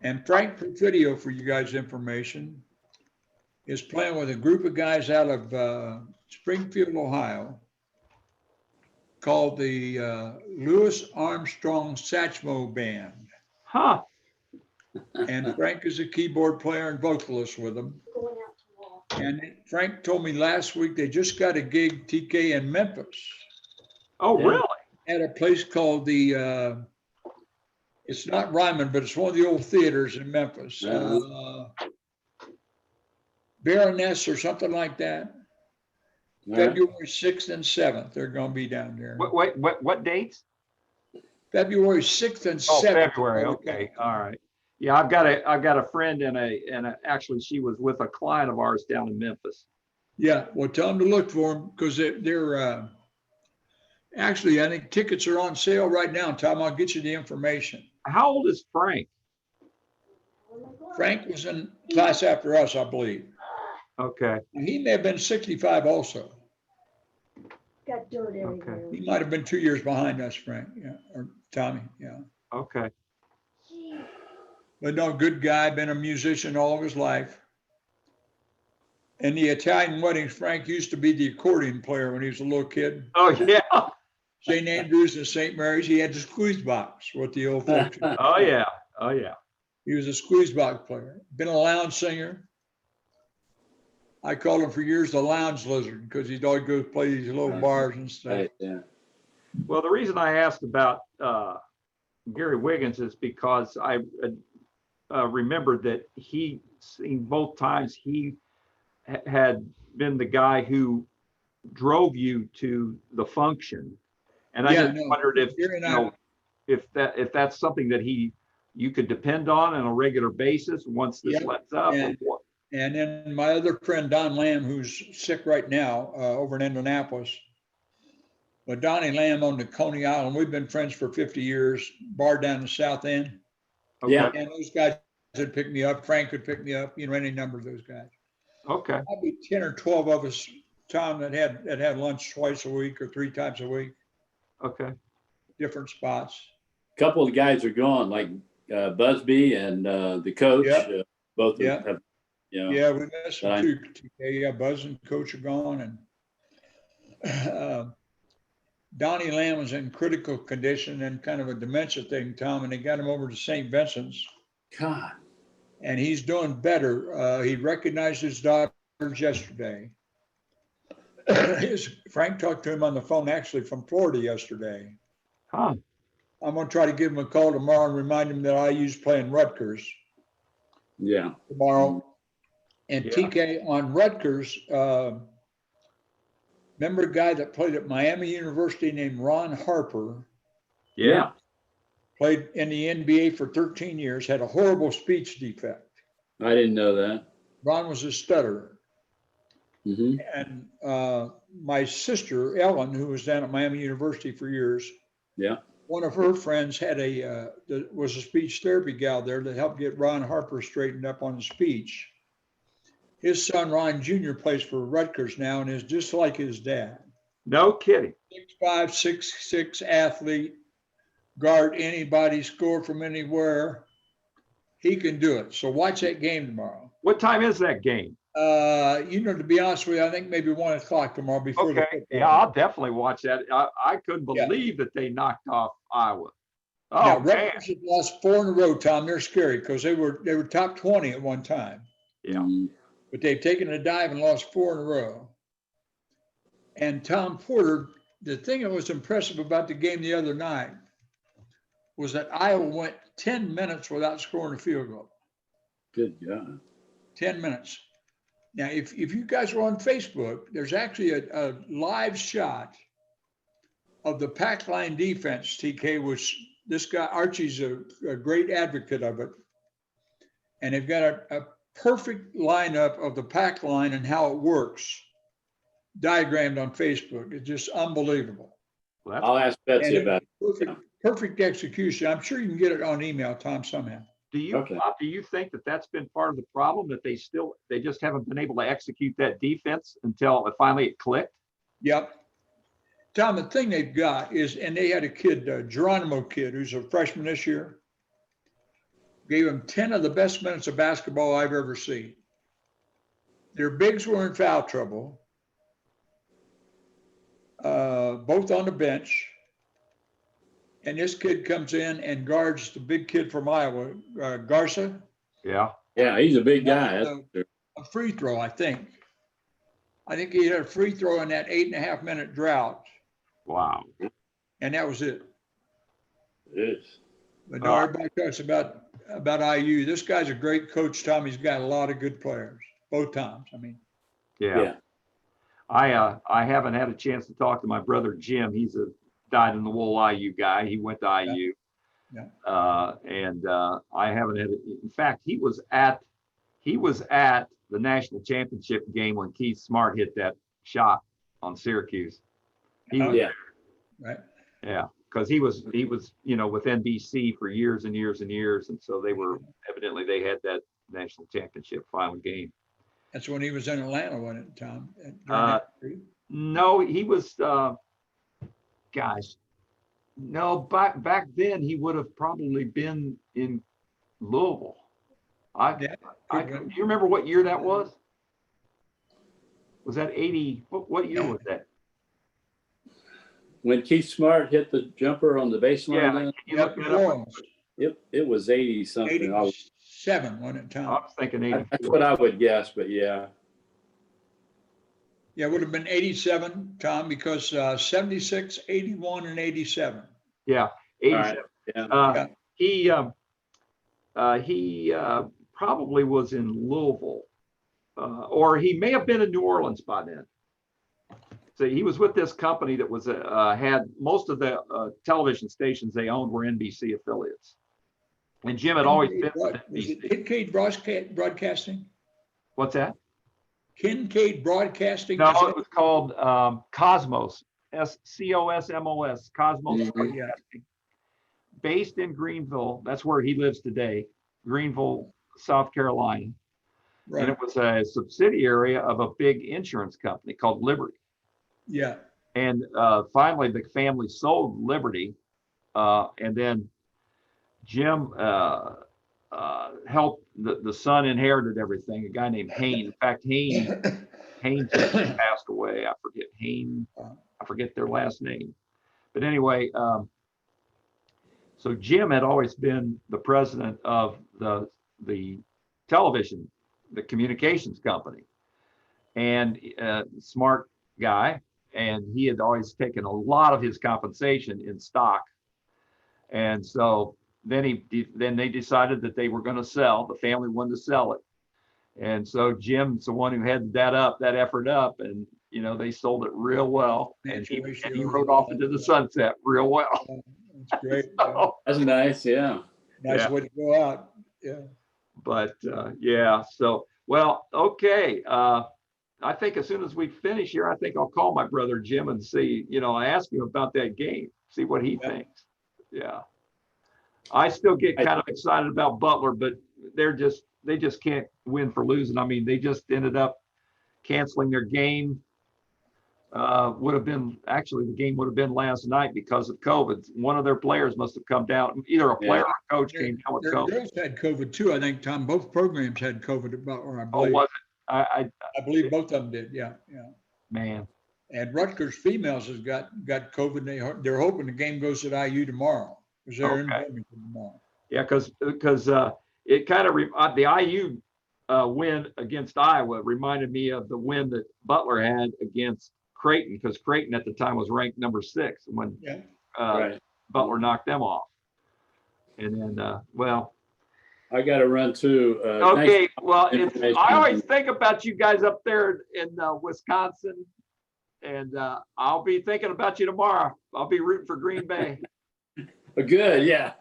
H: And Frank Perfidio, for you guys' information, is playing with a group of guys out of Springfield, Ohio, called the Louis Armstrong Satchmo Band.
G: Huh.
H: And Frank is a keyboard player and vocalist with them. And Frank told me last week they just got a gig, TK, in Memphis.
G: Oh, really?
H: At a place called it's not Ryman, but it's one of the old theaters in Memphis. Baroness or something like that. February 6th and 7th, they're going to be down there.
G: What dates?
H: February 6th and 7th.
G: Oh, February. Okay. All right. Yeah, I've got a friend and actually she was with a client of ours down in Memphis.
H: Yeah. Well, tell them to look for them because they're actually, I think tickets are on sale right now. Tom, I'll get you the information.
G: How old is Frank?
H: Frank was in class after us, I believe.
G: Okay.
H: He may have been 65 also.
A: Got dirt everywhere.
H: He might have been 2 years behind us, Frank. Yeah, or Tommy. Yeah.
G: Okay.
H: But no, good guy, been a musician all of his life. In the Italian weddings, Frank used to be the accordion player when he was a little kid.
G: Oh, yeah.
H: St. Andrews and St. Mary's, he had the squeeze box, what the old folks.
G: Oh, yeah. Oh, yeah.
H: He was a squeeze box player. Been a lounge singer. I called him for years the lounge lizard because he'd always go play these little bars and stuff.
M: Right, yeah.
G: Well, the reason I asked about Gary Wiggins is because I remembered that he seen both times he had been the guy who drove you to the function. And I just wondered if that's something that you could depend on a regular basis once this lets up.
H: And,
G: or what?
H: And then my other friend, Don Lamb, who's sick right now over in Indianapolis. But Donnie Lamb on the Coney Island, we've been friends for 50 years, bar down the South End.
G: Okay. Yeah.
H: And those guys would pick me up. Frank would pick me up, any number of those guys.
G: Okay.
H: Probably 10 or 12 of us, Tom, that had lunch twice a week or 3 times a week.
G: Okay.
H: Different spots.
M: A couple of the guys are gone, like Busby and the coach.
H: Yep.
M: Both of them have,
H: Yeah, we missed them too. Yeah, Buzz and Coach are gone, and Donnie Lamb was in critical condition and kind of a dementia thing, Tom, and they got him over to St. Vincent's.
M: God.
H: And he's doing better. He recognized his daughters yesterday. Frank talked to him on the phone, actually from Florida yesterday.
G: Huh.
H: I'm gonna try to give him a call tomorrow and remind him that IU's playing Rutgers
M: Yeah.
H: tomorrow. And
G: Yeah.
H: TK on Rutgers, remember a guy that played at Miami University named Ron Harper?
G: Yeah.
H: Played in the NBA for 13 years, had a horrible speech defect.
M: I didn't know that.
H: Ron was a stutterer. And my sister, Ellen, who was down at Miami University for years,
M: Yeah.
H: one of her friends had was a speech therapy gal there that helped get Ron Harper straightened up on his speech. His son, Ron Jr., plays for Rutgers now and is just like his dad.
G: No kidding.
H: 6'5", 6'6" athlete, guard anybody, score from anywhere. He can do it. So watch that game tomorrow.
G: What time is that game?
H: To be honest with you, I think maybe 1 o'clock tomorrow before the
G: Okay.
H: football.
G: Yeah, I'll definitely watch that. I couldn't believe that they knocked off Iowa. Oh,
H: Now,
G: man.
H: Rutgers have lost 4 in a row, Tom. They're scary because they were top 20 at one time.
G: Yeah.
H: But they've taken a dive and lost 4 in a row. And Tom Porter, the thing that was impressive about the game the other night was that Iowa went 10 minutes without scoring a field goal.
M: Good God.
H: 10 minutes. Now, if you guys are on Facebook, there's actually a live shot of the pack line defense, TK, which this guy, Archie's a great advocate of it. And they've got a perfect lineup of the pack line and how it works diagrammed on Facebook. It's just unbelievable.
M: I'll ask Betsy about
H: it. Perfect execution. I'm sure you can get it on email, Tom, somehow.
G: Do you think that that's been part of the problem, that they just haven't been able to execute that defense until finally it clicked?
H: Yep. Tom, the thing they've got is, and they had a kid, Geronimo kid, who's a freshman this year, gave him 10 of the best minutes of basketball I've ever seen. Their bigs were in foul trouble, both on the bench. And this kid comes in and guards the big kid from Iowa, Garza.
G: Yeah.
M: Yeah, he's a big guy.
H: A free throw, I think. I think he had a free throw in that 8.5 minute drought.
G: Wow.
H: And that was it.
M: Yes.
H: But no, everybody talks about IU. This guy's a great coach, Tom. He's got a lot of good players, both times. I mean.
G: Yeah. I haven't had a chance to talk to my brother Jim. He's a dyed-in-the-wool IU guy. He went to IU.
H: Yeah.
G: I haven't had it. In fact, he was at the national championship game when Keith Smart hit that shot on Syracuse. He was there.
H: Right.
G: Yeah, because he was with NBC for years and years and years, and so they had that national championship final game.
H: That's when he was in Atlanta, wasn't it, Tom?
G: No, he was. Back then he would have probably been in Louisville. Do you remember what year that was? Was that 80? What year was that?
M: When Keith Smart hit the jumper on the baseline. It was 80 something.
H: 87, wasn't it, Tom?
G: I was thinking 80.
M: That's what I would guess, but yeah.
H: Yeah, it would have been 87, Tom, because 76, 81, and 87.
G: Yeah, 87.
M: Right.
G: Yeah. He probably was in Louisville, or he may have been in New Orleans by then. So he was with this company that was had most of the television stations they owned were NBC affiliates. And Jim had always been with NBC.
H: Kincaid Broadcasting?
G: What's that?
H: Kincaid Broadcasting?
G: No, it was called Cosmos, COSMOS, Cosmos Broadcasting. Based in Greenville, that's where he lives today, Greenville, South Carolina. Right. And it was a subsidiary of a big insurance company called Liberty.
H: Yeah.
G: And finally, the family sold Liberty, and then Jim helped. The son inherited everything. A guy named Haynes. In fact, Haynes passed away. I forget their last name. But anyway, so Jim had always been the president of the television, the communications company, and smart guy. And he had always taken a lot of his compensation in stock. And so then they decided that they were going to sell. The family wanted to sell it. And so Jim's the one who had that effort up, and you know, they sold it real well, and he rode off into the sunset real well.
H: That's great.
G: So,
M: That's nice. Yeah.
H: Nice way to go out. Yeah.
G: But yeah, so well, okay. I think as soon as we finish here, I think I'll call my brother Jim and see, you know, I ask him about that game, see what he thinks. Yeah. I still get kind of excited about Butler, but they just can't win for losing. I mean, they just ended up canceling their game. The game would have been last night because of COVID. One of their players must have come down, either a player or a coach came down with
H: Their
G: COVID.
H: girls had COVID too, I think, Tom. Both programs had COVID at Butler, I
G: Oh,
H: believe.
G: was it? I
H: believe both of them did. Yeah, yeah.
G: Man.
H: And Rutgers females has got COVID. They're hoping the game goes at IU tomorrow because they're in Birmingham tomorrow.
G: Yeah, because it kind of the IU win against Iowa reminded me of the win that Butler had against Creighton, because Creighton at the time was ranked number 6 when Butler knocked them off. And then, well,
M: I got to run too.
G: Okay, well, I always think about you guys up there in Wisconsin, and I'll be thinking about you tomorrow. I'll be rooting for Green Bay.
M: Good, yeah.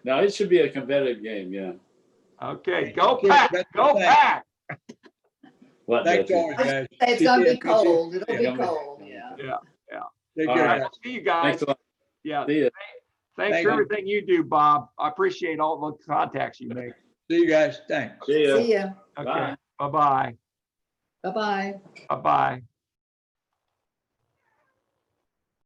M: No, it should be a competitive game, yeah.
G: Okay, go Pack, go Pack.
M: What?
H: Thanks always, guys.
R: It's gonna be cold. It'll be cold. Yeah.
G: Yeah.
H: Take
G: All
H: care,
G: right,
H: guys.
G: see you guys.
M: Thanks a lot.
G: Yeah.
M: See ya.
G: Thanks
H: Thank
G: for
H: you.
G: everything you do, Bob. I appreciate all the contacts you make.
H: See you guys. Thanks.
M: See ya.
R: See ya.
G: Okay.
M: Bye.
G: Bye-bye.
R: Bye-bye.
G: Bye-bye.